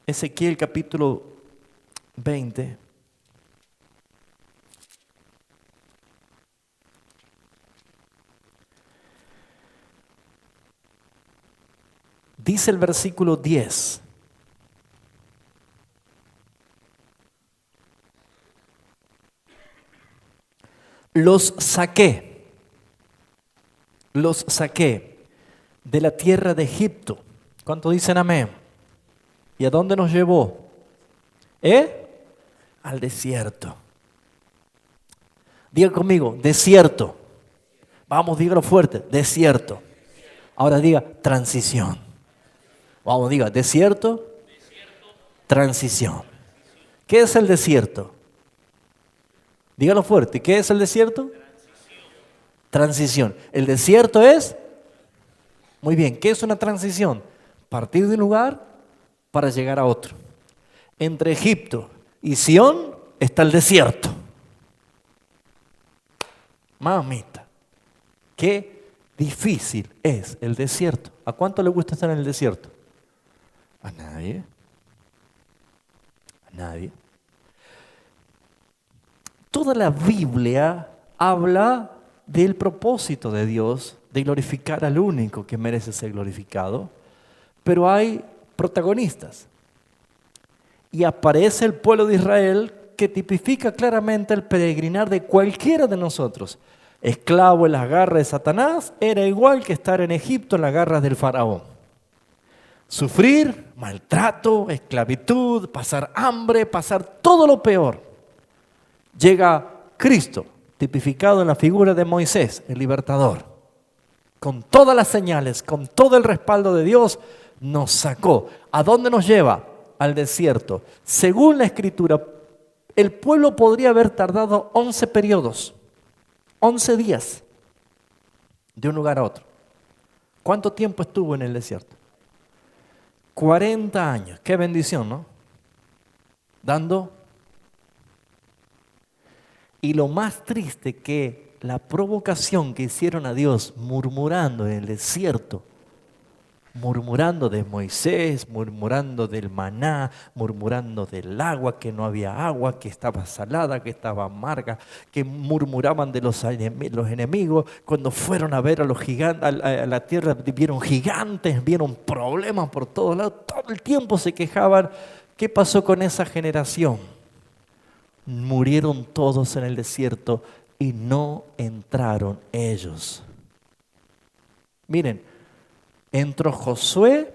Ezequiel capítulo 20. Dice el versículo 10. Los saqué de la tierra de Egipto. ¿Cuánto dicen amén? ¿Y a dónde nos llevó? Al desierto. Diga conmigo, desierto. Vamos, dígalo fuerte, desierto. Ahora diga, transición. Vamos, diga, desierto, transición. ¿Qué es el desierto? Dígalo fuerte, ¿qué es el desierto? Transición. El desierto es, muy bien, ¿qué es una transición? Partir de un lugar para llegar a otro. Entre Egipto y Sión está el desierto. Mamita, qué difícil es el desierto. ¿A cuánto le gusta estar en el desierto? A nadie. A nadie. Toda la Biblia habla del propósito de Dios de glorificar al único que merece ser glorificado, pero hay protagonistas. Y aparece el pueblo de Israel que tipifica claramente el peregrinar de cualquiera de nosotros. Esclavo en las garras de Satanás era igual que estar en Egipto en las garras del faraón. Sufrir, maltrato, esclavitud, pasar hambre, pasar todo lo peor. Llega Cristo, tipificado en la figura de Moisés, el libertador. Con todas las señales, con todo el respaldo de Dios, nos sacó. ¿A dónde nos lleva? Al desierto. Según la Escritura, el pueblo podría haber tardado 11 periodos, 11 días, de un lugar a otro. ¿Cuánto tiempo estuvo en el desierto? 40 años. Qué bendición, ¿no? Dando. Y lo más triste que la provocación que hicieron a Dios murmurando en el desierto murmurando de Moisés, murmurando del maná, murmurando del agua, que no había agua, que estaba salada, que estaba amarga, que murmuraban de los enemigos. Cuando fueron a ver a los gigantes, a la tierra, vieron gigantes, vieron problemas por todos lados, todo el tiempo se quejaban. ¿Qué pasó con esa generación? Murieron todos en el desierto y no entraron ellos. Miren, entró Josué,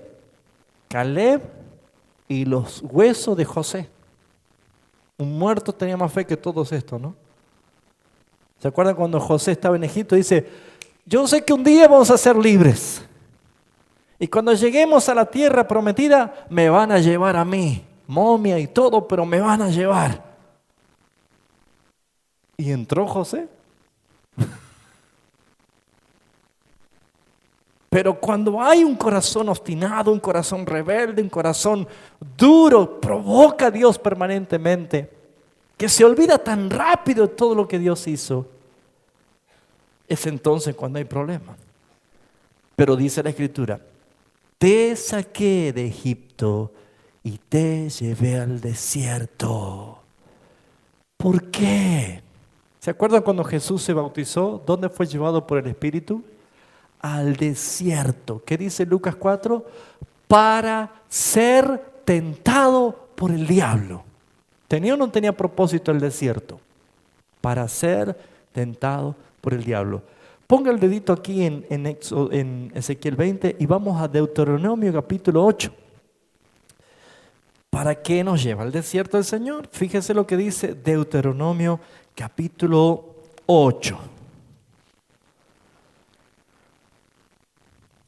Caleb y los huesos de José. Un muerto tenía más fe que todos estos, ¿no? ¿Se acuerdan cuando José estaba en Egipto? Dice, yo sé que un día vamos a ser libres. Y cuando lleguemos a la tierra prometida, me van a llevar a mí, momia y todo, pero me van a llevar. ¿Y entró José? Pero cuando hay un corazón obstinado, un corazón rebelde, un corazón duro, provoca a Dios permanentemente, que se olvida tan rápido de todo lo que Dios hizo, es entonces cuando hay problema. Pero dice la Escritura, te saqué de Egipto y te llevé al desierto. ¿Por qué? ¿Se acuerdan cuando Jesús se bautizó? ¿Dónde fue llevado por el Espíritu? Al desierto. ¿Qué dice Lucas 4? Para ser tentado por el diablo. ¿Tenía o no tenía propósito el desierto? Para ser tentado por el diablo. Ponga el dedito aquí en Ezequiel 20 y vamos a Deuteronomio capítulo 8. ¿Para qué nos lleva al desierto el Señor? Fíjese lo que dice Deuteronomio capítulo 8.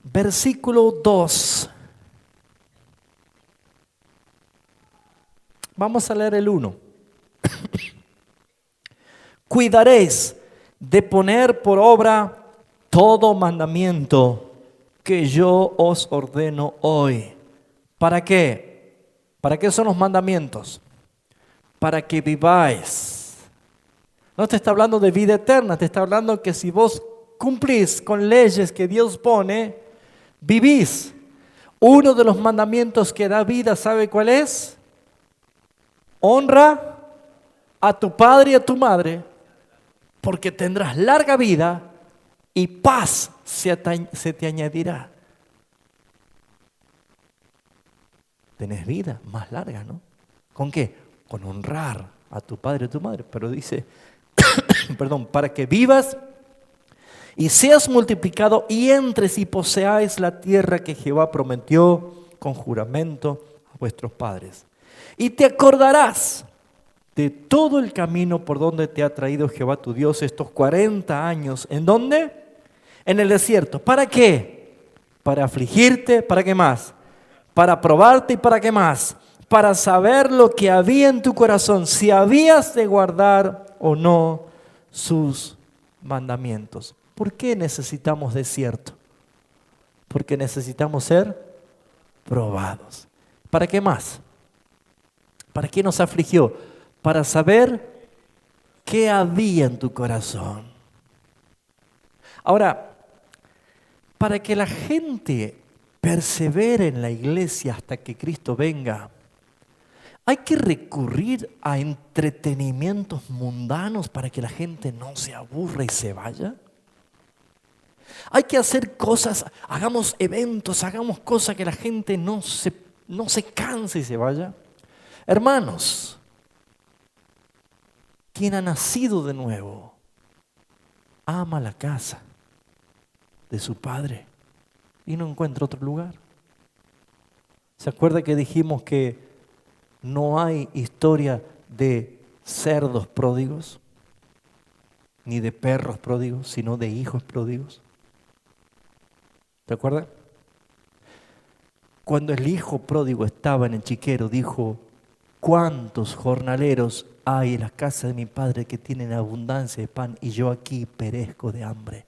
Versículo 2. Vamos a leer el 1. Cuidaréis de poner por obra todo mandamiento que yo os ordeno hoy. ¿Para qué? ¿Para qué son los mandamientos? Para que viváis. No te está hablando de vida eterna, te está hablando que si vos cumplís con leyes que Dios pone, vivís. Uno de los mandamientos que da vida, ¿sabe cuál es? Honra a tu padre y a tu madre, porque tendrás larga vida y paz se te añadirá. Tenés vida más larga, ¿no? ¿Con qué? Con honrar a tu padre y a tu madre. Pero dice, perdón, para que vivas y seas multiplicado y entres y poseáis la tierra que Jehová prometió con juramento a vuestros padres. Y te acordarás de todo el camino por donde te ha traído Jehová tu Dios estos 40 años. ¿En dónde? En el desierto. ¿Para qué? Para afligirte. ¿Para qué más? Para probarte. ¿Y para qué más? Para saber lo que había en tu corazón, si habías de guardar o no sus mandamientos. ¿Por qué necesitamos desierto? Porque necesitamos ser probados. ¿Para qué más? ¿Para qué nos afligió? Para saber qué había en tu corazón. Ahora, para que la gente persevere en la iglesia hasta que Cristo venga, hay que recurrir a entretenimientos mundanos para que la gente no se aburra y se vaya. Hay que hacer cosas, hagamos eventos, hagamos cosas que la gente no se canse y se vaya. Hermanos, quien ha nacido de nuevo ama la casa de su padre y no encuentra otro lugar. ¿Se acuerda que dijimos que no hay historia de cerdos pródigos, ni de perros pródigos, sino de hijos pródigos? ¿Se acuerda? Cuando el hijo pródigo estaba en el chiquero, dijo, ¿cuántos jornaleros hay en la casa de mi padre que tienen abundancia de pan y yo aquí perezco de hambre?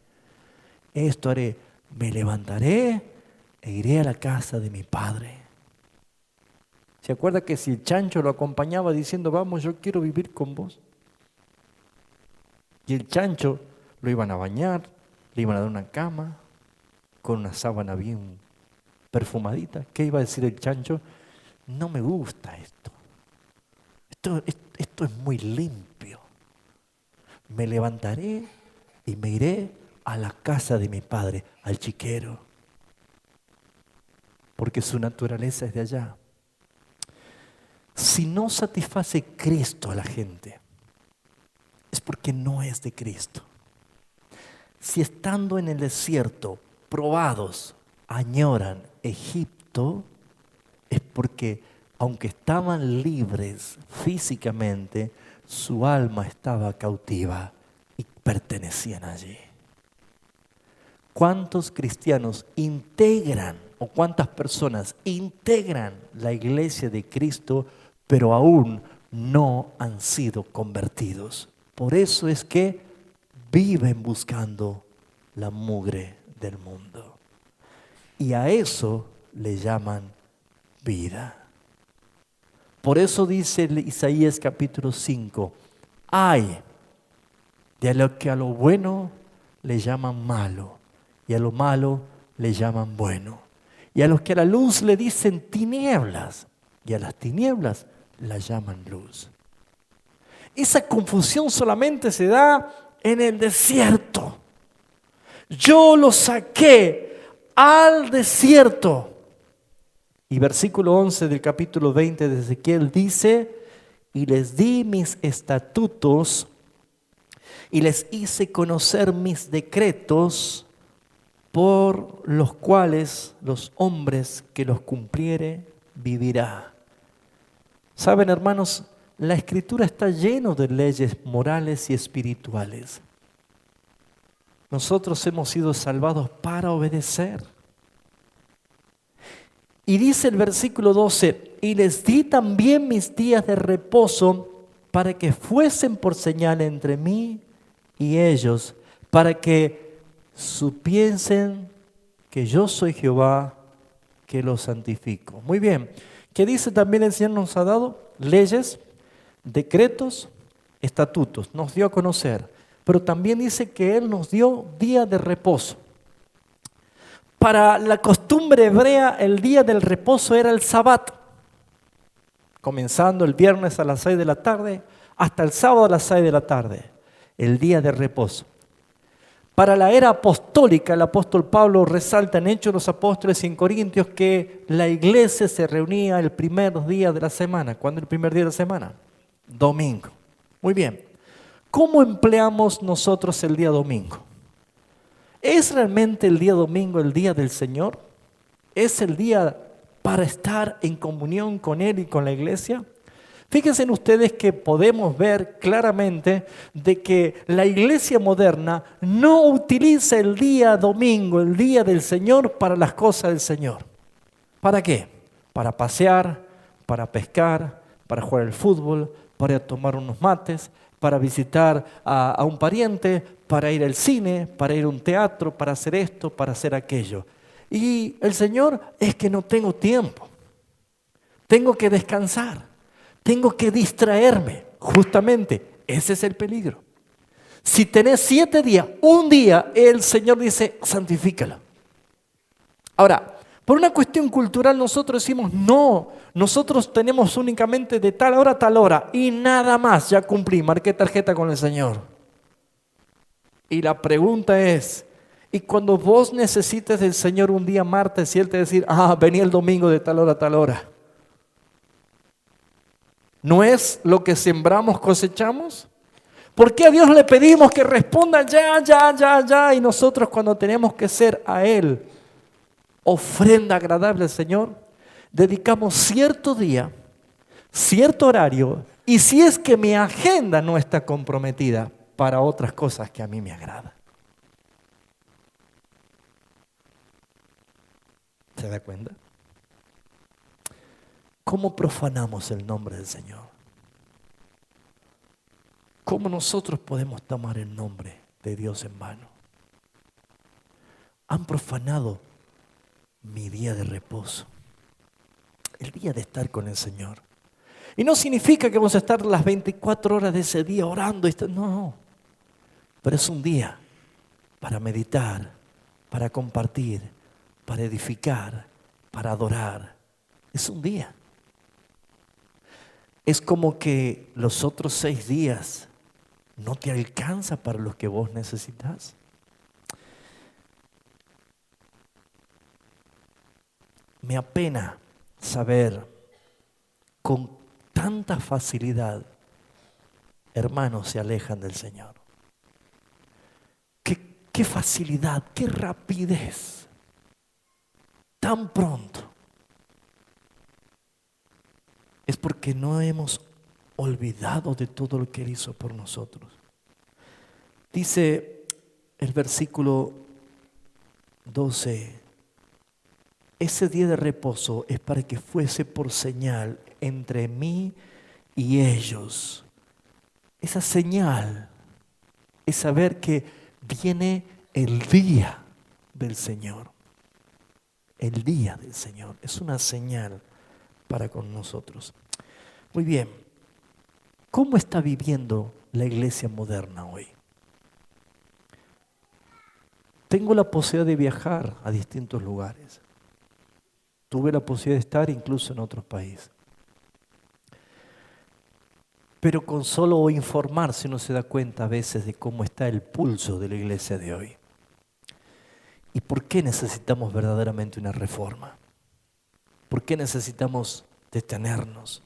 Esto haré, me levantaré e iré a la casa de mi padre. ¿Se acuerda que si el chancho lo acompañaba diciendo, vamos, yo quiero vivir con vos? Y el chancho lo iban a bañar, le iban a dar una cama, con una sábana bien perfumadita. ¿Qué iba a decir el chancho? No me gusta esto. Esto es muy limpio. Me levantaré y me iré a la casa de mi padre, al chiquero, porque su naturaleza es de allá. Si no satisface Cristo a la gente, es porque no es de Cristo. Si estando en el desierto, probados, añoran Egipto, es porque aunque estaban libres físicamente, su alma estaba cautiva y pertenecían allí. ¿Cuántos cristianos integran o cuántas personas integran la iglesia de Cristo, pero aún no han sido convertidos? Por eso es que viven buscando la mugre del mundo. Y a eso le llaman vida. Por eso dice Isaías capítulo 5, ay de lo que a lo bueno le llaman malo, y a lo malo le llaman bueno. Y a los que a la luz le dicen tinieblas, y a las tinieblas la llaman luz. Esa confusión solamente se da en el desierto. Yo los saqué al desierto. Y versículo 11 del capítulo 20 de Ezequiel dice, y les di mis estatutos y les hice conocer mis decretos, por los cuales los hombres que los cumpliere vivirá. Saben, hermanos, la Escritura está llena de leyes morales y espirituales. Nosotros hemos sido salvados para obedecer. Y dice el versículo 12, y les di también mis días de reposo para que fuesen por señal entre mí y ellos, para que supiesen que yo soy Jehová, que los santifico. Muy bien, ¿qué dice también el Señor? Nos ha dado leyes, decretos, estatutos, nos dio a conocer, pero también dice que Él nos dio día de reposo. Para la costumbre hebrea, el día del reposo era el Sabbat, comenzando el viernes a las 6 de la tarde hasta el sábado a las 6 de la tarde, el día de reposo. Para la era apostólica, el apóstol Pablo resalta en Hechos de los Apóstoles y en Corintios que la iglesia se reunía el primer día de la semana. ¿Cuándo es el primer día de la semana? Domingo. Muy bien. ¿Cómo empleamos nosotros el día domingo? ¿Es realmente el día domingo el día del Señor? ¿Es el día para estar en comunión con Él y con la iglesia? Fíjense ustedes que podemos ver claramente de que la iglesia moderna no utiliza el día domingo, el día del Señor, para las cosas del Señor. ¿Para qué? Para pasear, para pescar, para jugar al fútbol, para ir a tomar unos mates, para visitar a un pariente, para ir al cine, para ir a un teatro, para hacer esto, para hacer aquello. Y el Señor, es que no tengo tiempo, tengo que descansar, tengo que distraerme. Justamente, ese es el peligro. Si tenés 7 días, un día, el Señor dice, santifícalo. Ahora, por una cuestión cultural nosotros decimos, no, nosotros tenemos únicamente de tal hora a tal hora y nada más, ya cumplí, marqué tarjeta con el Señor. Y la pregunta es, ¿y cuando vos necesites del Señor un día martes y Él te decir, vení el domingo de tal hora a tal hora? ¿No es lo que sembramos cosechamos? ¿Por qué a Dios le pedimos que responda ya? Y nosotros cuando tenemos que ser a Él ofrenda agradable al Señor, dedicamos cierto día, cierto horario, y si es que mi agenda no está comprometida para otras cosas que a mí me agradan. ¿Se da cuenta? ¿Cómo profanamos el nombre del Señor? ¿Cómo nosotros podemos tomar el nombre de Dios en vano? Han profanado mi día de reposo, el día de estar con el Señor. Y no significa que vamos a estar las 24 horas de ese día orando. No, pero es un día para meditar, para compartir, para edificar, para adorar es un día. Es como que los otros 6 días no te alcanza para lo que vos necesitas. Me apena saber con tanta facilidad hermanos se alejan del Señor. Qué facilidad, qué rapidez, tan pronto. Es porque no hemos olvidado de todo lo que Él hizo por nosotros. Dice el versículo 12, ese día de reposo es para que fuese por señal entre mí y ellos. Esa señal es saber que viene el día del Señor. El día del Señor es una señal para con nosotros. Muy bien, ¿cómo está viviendo la iglesia moderna hoy? Tengo la posibilidad de viajar a distintos lugares. Tuve la posibilidad de estar incluso en otros países. Pero con solo informarse uno se da cuenta a veces de cómo está el pulso de la iglesia de hoy. ¿Y por qué necesitamos verdaderamente una reforma? ¿Por qué necesitamos detenernos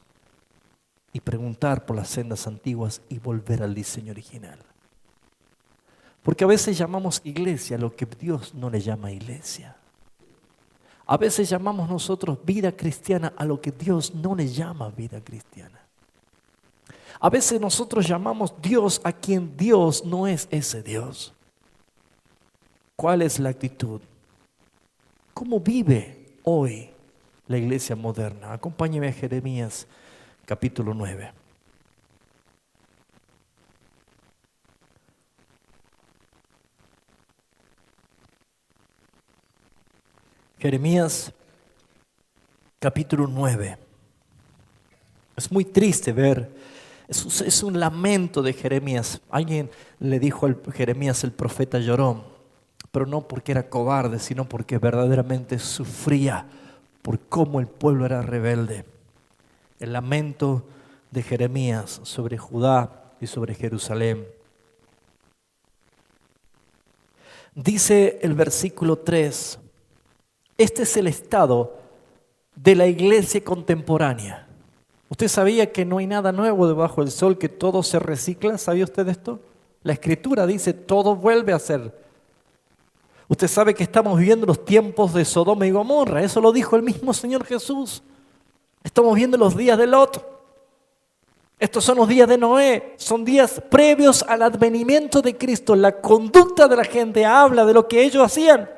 y preguntar por las sendas antiguas y volver al diseño original? Porque a veces llamamos iglesia a lo que Dios no le llama iglesia. A veces llamamos nosotros vida cristiana a lo que Dios no le llama vida cristiana. A veces nosotros llamamos Dios a quien Dios no es ese Dios. ¿Cuál es la actitud? ¿Cómo vive hoy la iglesia moderna? Acompáñeme a Jeremías capítulo 9. Jeremías capítulo 9. Es muy triste ver, es un lamento de Jeremías. Alguien le dijo a Jeremías el profeta llorón, pero no porque era cobarde, sino porque verdaderamente sufría por cómo el pueblo era rebelde. El lamento de Jeremías sobre Judá y sobre Jerusalén. Dice el versículo 3, este es el estado de la iglesia contemporánea. ¿Usted sabía que no hay nada nuevo debajo del sol, que todo se recicla? ¿Sabía usted esto? La Escritura dice, todo vuelve a ser. Usted sabe que estamos viviendo los tiempos de Sodoma y Gomorra, eso lo dijo el mismo Señor Jesús. Estamos viendo los días de Lot. Estos son los días de Noé, son días previos al advenimiento de Cristo. La conducta de la gente habla de lo que ellos hacían.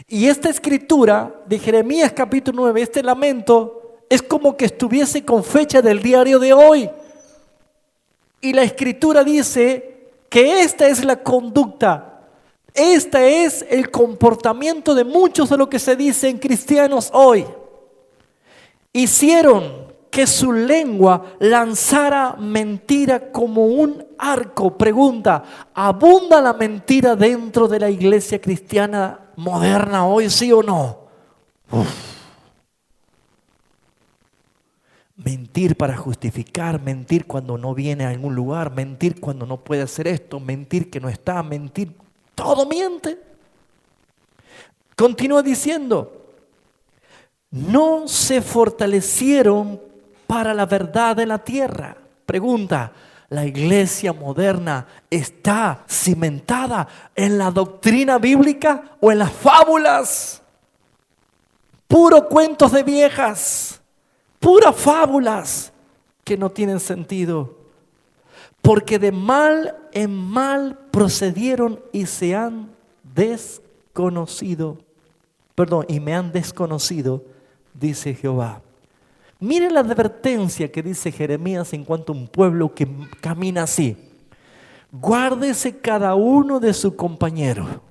Y esta escritura de Jeremías capítulo 9, este lamento, es como que estuviese con fecha del diario de hoy. Y la escritura dice que esta es la conducta, este es el comportamiento de muchos de lo que se dicen cristianos hoy. Hicieron que su lengua lanzara mentira como un arco. Pregunta, ¿abunda la mentira dentro de la iglesia cristiana moderna hoy, sí o no? Mentir para justificar, mentir cuando no viene a algún lugar, mentir cuando no puede hacer esto, mentir que no está, mentir, todo miente. Continúa diciendo, no se fortalecieron para la verdad de la tierra. Pregunta, ¿la iglesia moderna está cimentada en la doctrina bíblica o en las fábulas? Puro cuentos de viejas, puras fábulas que no tienen sentido. Porque de mal en mal procedieron y se han desconocido. Y me han desconocido, dice Jehová. Miren la advertencia que dice Jeremías en cuanto a un pueblo que camina así. Guárdese cada uno de su compañero.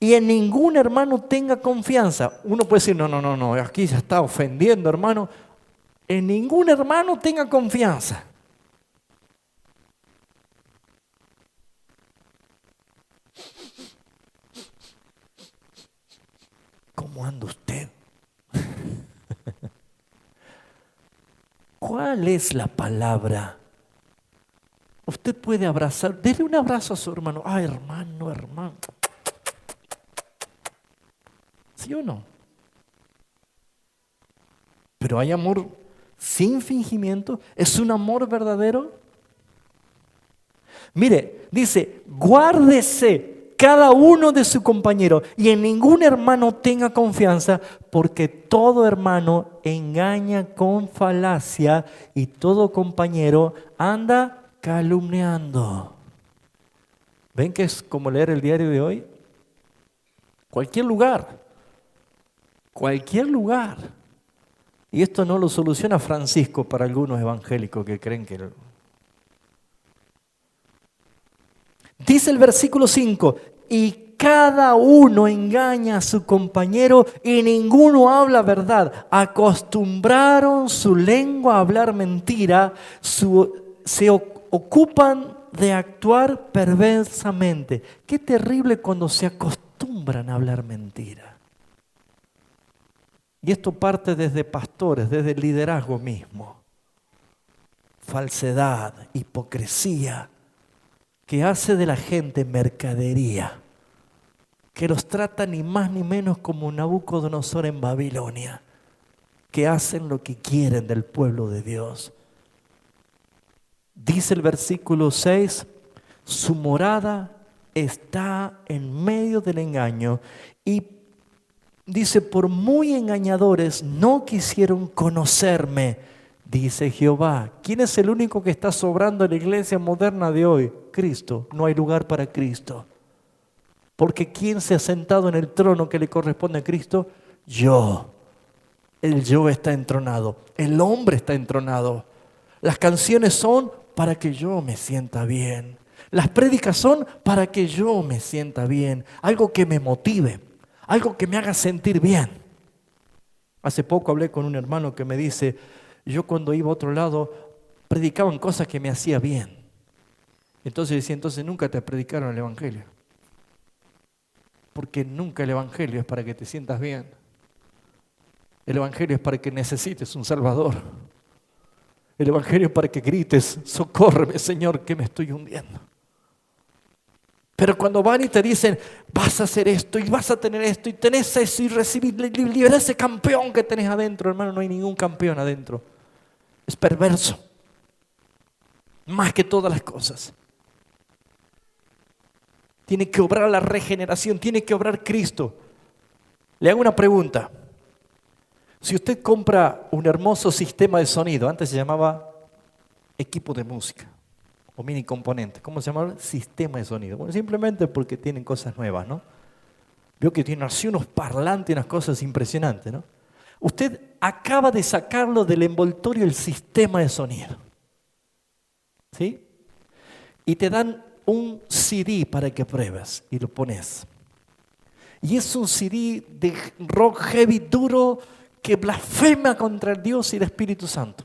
Y en ningún hermano tenga confianza. Uno puede decir, no, aquí se está ofendiendo, hermano. En ningún hermano tenga confianza. anda usted? ¿Cuál es la palabra? Usted puede abrazar, dele un abrazo a su hermano. Ah, hermano, hermano. ¿Sí o no? Pero hay amor sin fingimiento. ¿Es un amor verdadero? Mire, dice, guárdese cada uno de su compañero y en ningún hermano tenga confianza, porque todo hermano engaña con falacia y todo compañero anda calumniando. ¿Ven que es como leer el diario de hoy? Cualquier lugar. Y esto no lo soluciona Francisco para algunos evangélicos que creen que... Dice el versículo 5, y cada uno engaña a su compañero y ninguno habla verdad. Acostumbraron su lengua a hablar mentira, se ocupan de actuar perversamente. Qué terrible cuando se acostumbran a hablar mentira. Y esto parte desde pastores, desde el liderazgo mismo. Falsedad, hipocresía, que hace de la gente mercadería, que los trata ni más ni menos como Nabucodonosor en Babilonia, que hacen lo que quieren del pueblo de Dios. Dice el versículo 6, su morada está en medio del engaño y dice, por muy engañadores no quisieron conocerme, dice Jehová. ¿Quién es el único que está sobrando en la iglesia moderna de hoy? Cristo. No hay lugar para Cristo. Porque ¿quién se ha sentado en el trono que le corresponde a Cristo? Yo. El yo está entronado. El hombre está entronado. Las canciones son para que yo me sienta bien. Las prédicas son para que yo me sienta bien. Algo que me motive. Algo que me haga sentir bien. Hace poco hablé con un hermano que me dice, yo cuando iba a otro lado predicaban cosas que me hacía bien. Entonces decía, entonces nunca te predicaron el evangelio. Porque nunca el evangelio es para que te sientas bien. El evangelio es para que necesites un salvador. El evangelio es para que grites, socórreme Señor, que me estoy hundiendo. Pero cuando van y te dicen, vas a hacer esto y vas a tener esto y tenés eso y recibir, libera ese campeón que tenés adentro, hermano, no hay ningún campeón adentro. Es perverso. Más que todas las cosas. Tiene que obrar la regeneración, tiene que obrar Cristo. Le hago una pregunta. Si usted compra un hermoso sistema de sonido, antes se llamaba equipo de música o mini componente, ¿cómo se llamaba? Sistema de sonido. Bueno, simplemente porque tienen cosas nuevas, ¿no? Veo que tienen así unos parlantes y unas cosas impresionantes, ¿no? Usted acaba de sacarlo del envoltorio del sistema de sonido. ¿Sí? Y te dan un CD para que pruebes y lo pones. Y es un CD de rock heavy duro que blasfema contra el Dios y el Espíritu Santo.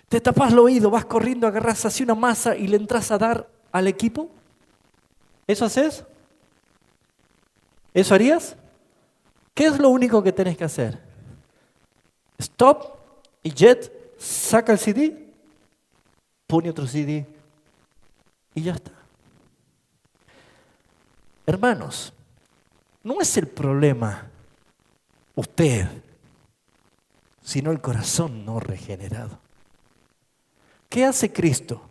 Te tapas el oído, vas corriendo, agarras así una masa y le entras a dar al equipo. ¿Eso haces? ¿Eso harías? ¿Qué es lo único que tenés que hacer? Stop y Jet saca el CD, pone otro CD y ya está. Hermanos, no es el problema usted, sino el corazón no regenerado. ¿Qué hace Cristo?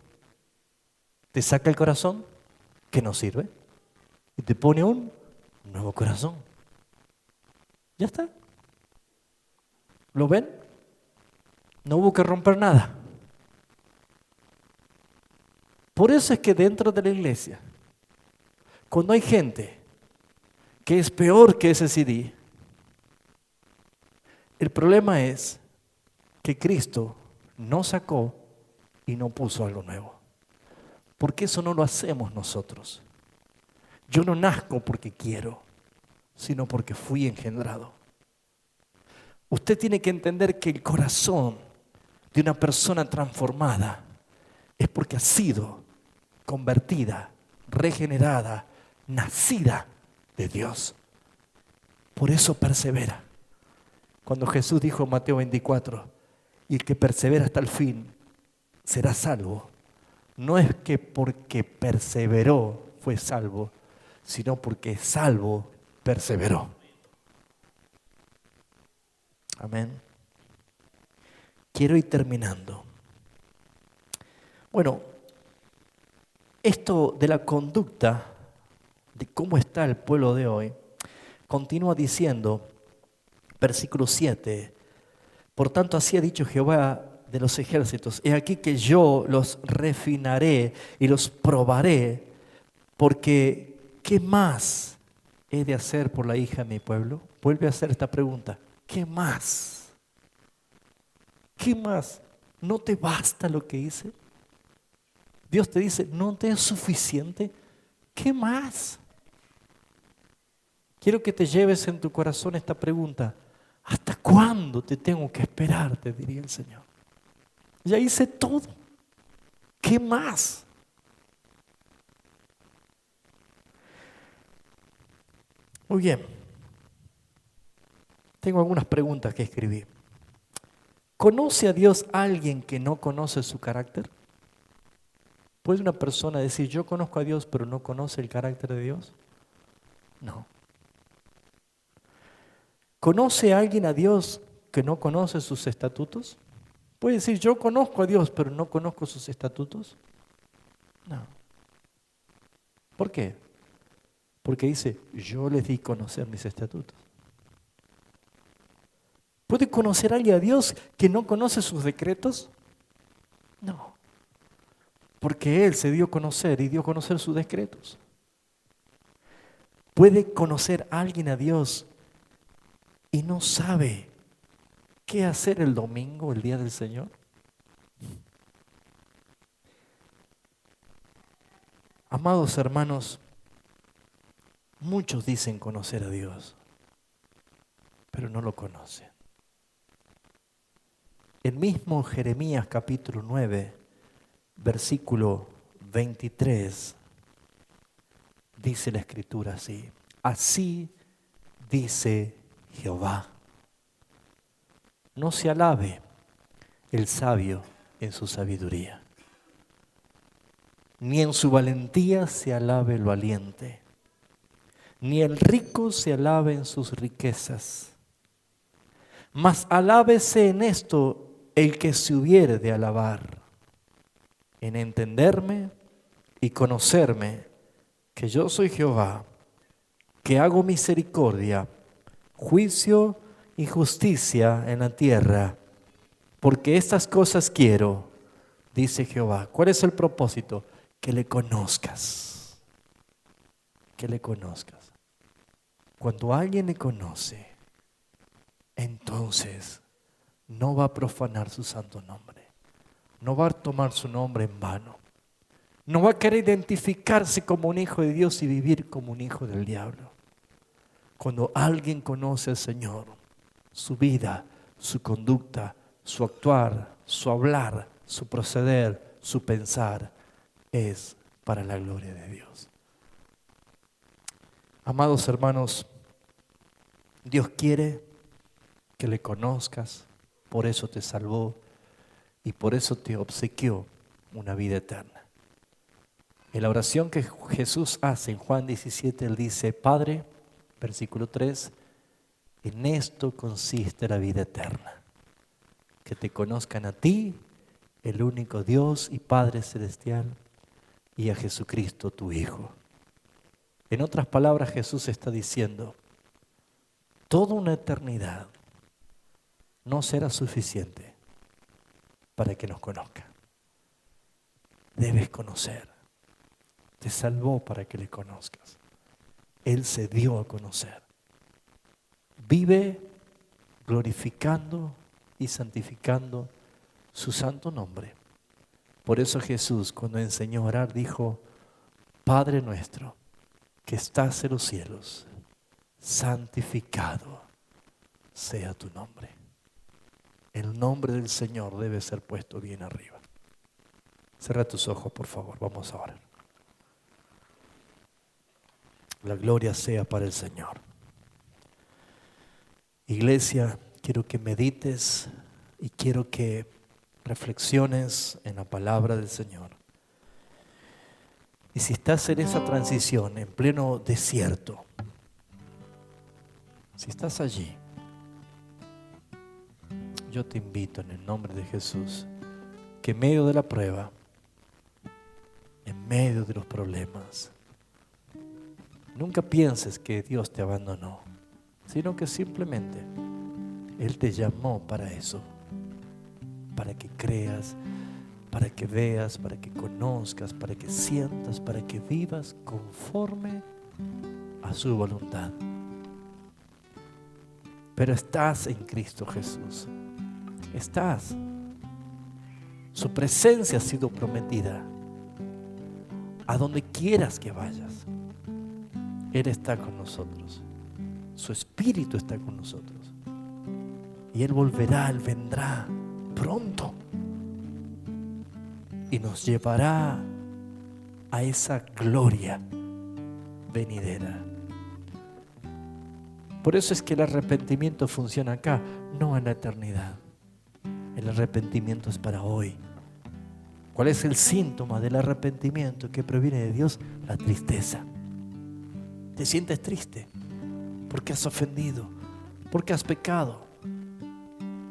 Te saca el corazón que no sirve y te pone un nuevo corazón. Ya está. ¿Lo ven? No hubo que romper nada. Por eso es que dentro de la iglesia, cuando hay gente que es peor que ese CD, el problema es que Cristo no sacó y no puso algo nuevo. Porque eso no lo hacemos nosotros. Yo no nazco porque quiero, sino porque fui engendrado. Usted tiene que entender que el corazón de una persona transformada es porque ha sido convertida, regenerada, nacida de Dios. Por eso persevera. Cuando Jesús dijo en Mateo 24, y el que persevera hasta el fin será salvo, no es que porque perseveró fue salvo, sino porque salvo perseveró. Amén. Quiero ir terminando. Bueno, esto de la conducta, de cómo está el pueblo de hoy, continúa diciendo, versículo 7, por tanto así ha dicho Jehová de los ejércitos, he aquí que yo los refinaré y los probaré, porque ¿qué más he de hacer por la hija de mi pueblo? Vuelve a hacer esta pregunta, ¿qué más? ¿Qué más? ¿No te basta lo que hice? Dios te dice, ¿no te es suficiente? ¿Qué más? Quiero que te lleves en tu corazón esta pregunta. ¿Hasta cuándo te tengo que esperar? Te diría el Señor. Ya hice todo. ¿Qué más? Muy bien. Tengo algunas preguntas que escribí. ¿Conoce a Dios alguien que no conoce su carácter? ¿Puede una persona decir, yo conozco a Dios, pero no conoce el carácter de Dios? No. ¿Conoce alguien a Dios que no conoce sus estatutos? ¿Puede decir, yo conozco a Dios, pero no conozco sus estatutos? No. ¿Por qué? Porque dice, yo les di conocer mis estatutos. ¿Puede conocer alguien a Dios que no conoce sus decretos? No. Porque Él se dio a conocer y dio a conocer sus decretos. ¿Puede conocer alguien a Dios y no sabe qué hacer el domingo, el día del Señor? Amados hermanos, muchos dicen conocer a Dios, pero no lo conocen. El mismo Jeremías capítulo 9, versículo 23, dice la Escritura así. Así dice Jehová. No se alabe el sabio en su sabiduría, ni en su valentía se alabe el valiente, ni el rico se alabe en sus riquezas. Mas alábese en esto el que se hubiere de alabar, en entenderme y conocerme, que yo soy Jehová, que hago misericordia, juicio y justicia en la tierra, porque estas cosas quiero, dice Jehová. ¿Cuál es el propósito? Que le conozcas, que le conozcas. Cuando alguien le conoce, entonces no va a profanar su santo nombre, no va a tomar su nombre en vano, no va a querer identificarse como un hijo de Dios y vivir como un hijo del diablo. Cuando alguien conoce al Señor, su vida, su conducta, su actuar, su hablar, su proceder, su pensar, es para la gloria de Dios. Amados hermanos, Dios quiere que le conozcas, por eso te salvó y por eso te obsequió una vida eterna. En la oración que Jesús hace en Juan 17, Él dice, Padre, versículo 3, en esto consiste la vida eterna, que te conozcan a ti, el único Dios y Padre celestial, y a Jesucristo tu Hijo. En otras palabras, Jesús está diciendo, toda una eternidad no será suficiente para que nos conozca. Debes conocer. Te salvó para que le conozcas. Él se dio a conocer. Vive glorificando y santificando su santo nombre. Por eso Jesús, cuando enseñó a orar, dijo, Padre nuestro, que estás en los cielos, santificado sea tu nombre. El nombre del Señor debe ser puesto bien arriba. Cierra tus ojos, por favor, vamos a orar. La gloria sea para el Señor. Iglesia, quiero que medites y quiero que reflexiones en la palabra del Señor. Y si estás en esa transición, en pleno desierto, si estás allí, yo te invito en el nombre de Jesús, que en medio de la prueba, en medio de los problemas, nunca pienses que Dios te abandonó, sino que simplemente Él te llamó para eso, para que creas, para que veas, para que conozcas, para que sientas, para que vivas conforme a su voluntad. Pero estás en Cristo Jesús. Estás. Su presencia ha sido prometida. A donde quieras que vayas, Él está con nosotros. Su Espíritu está con nosotros. Y Él volverá, Él vendrá pronto. Y nos llevará a esa gloria venidera. Por eso es que el arrepentimiento funciona acá, no en la eternidad. El arrepentimiento es para hoy. ¿Cuál es el síntoma del arrepentimiento que proviene de Dios? La tristeza. Te sientes triste porque has ofendido, porque has pecado,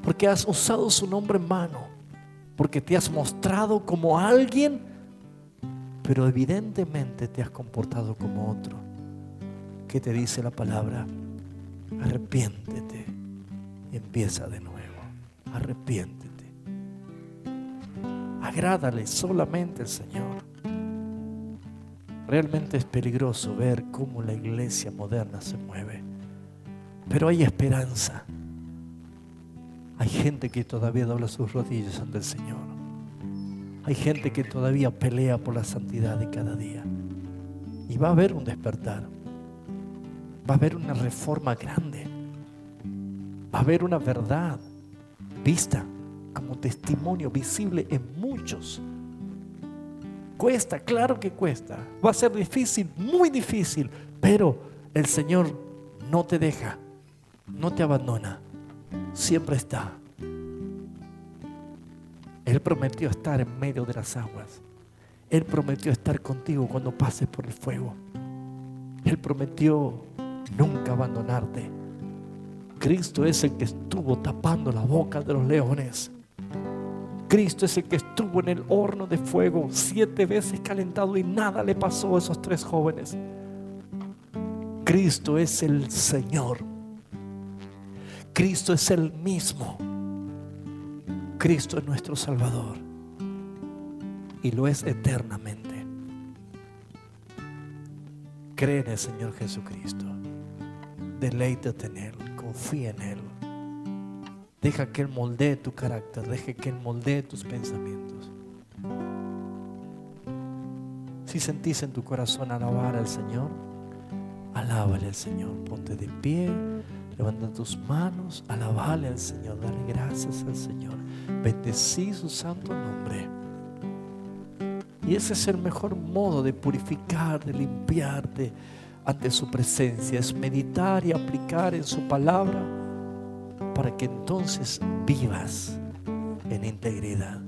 porque has usado su nombre en vano, porque te has mostrado como alguien, pero evidentemente te has comportado como otro. ¿Qué te dice la palabra? Arrepiéntete y empieza de nuevo. Arrepiéntete. Agrádale solamente al Señor. Realmente es peligroso ver cómo la iglesia moderna se mueve, pero hay esperanza. Hay gente que todavía dobla sus rodillas ante el Señor. Hay gente que todavía pelea por la santidad de cada día. Y va a haber un despertar. Va a haber una reforma grande. Va a haber una verdad vista como testimonio visible en muchos. Cuesta, claro que cuesta. Va a ser difícil, muy difícil, pero el Señor no te deja, no te abandona, siempre está. Él prometió estar en medio de las aguas. Él prometió estar contigo cuando pases por el fuego. Él prometió nunca abandonarte. Cristo es el que estuvo tapando la boca de los leones. Cristo es el que estuvo en el horno de fuego 7 veces calentado y nada le pasó a esos 3 jóvenes. Cristo es el Señor. Cristo es el mismo. Cristo es nuestro Salvador y lo es eternamente. Cree en el Señor Jesucristo. Deleítate en Él, confía en Él. Deja que Él moldee tu carácter, deja que Él moldee tus pensamientos. Si sentís en tu corazón alabar al Señor, alábale al Señor. Ponte de pie, levanta tus manos, alabale al Señor, dale gracias al Señor. Bendecí su santo nombre. Y ese es el mejor modo de purificar, de limpiarte ante su presencia. Es meditar y aplicar en su palabra para que entonces vivas en integridad.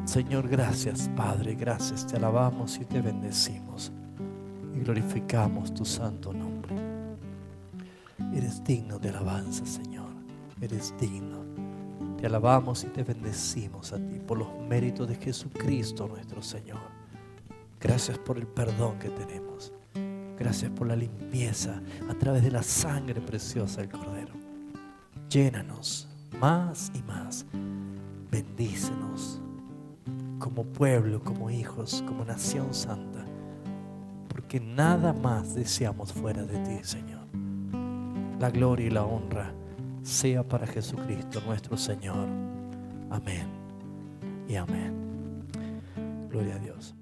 Señor, gracias, Padre, gracias. Te alabamos y te bendecimos y glorificamos tu santo nombre. Eres digno de alabanza, Señor. Eres digno. Te alabamos y te bendecimos a ti por los méritos de Jesucristo nuestro Señor. Gracias por el perdón que tenemos. Gracias por la limpieza a través de la sangre preciosa del Cordero. Llénanos más y más. Bendícenos como pueblo, como hijos, como nación santa. Porque nada más deseamos fuera de ti, Señor. La gloria y la honra sea para Jesucristo nuestro Señor. Amén y amén. Gloria a Dios.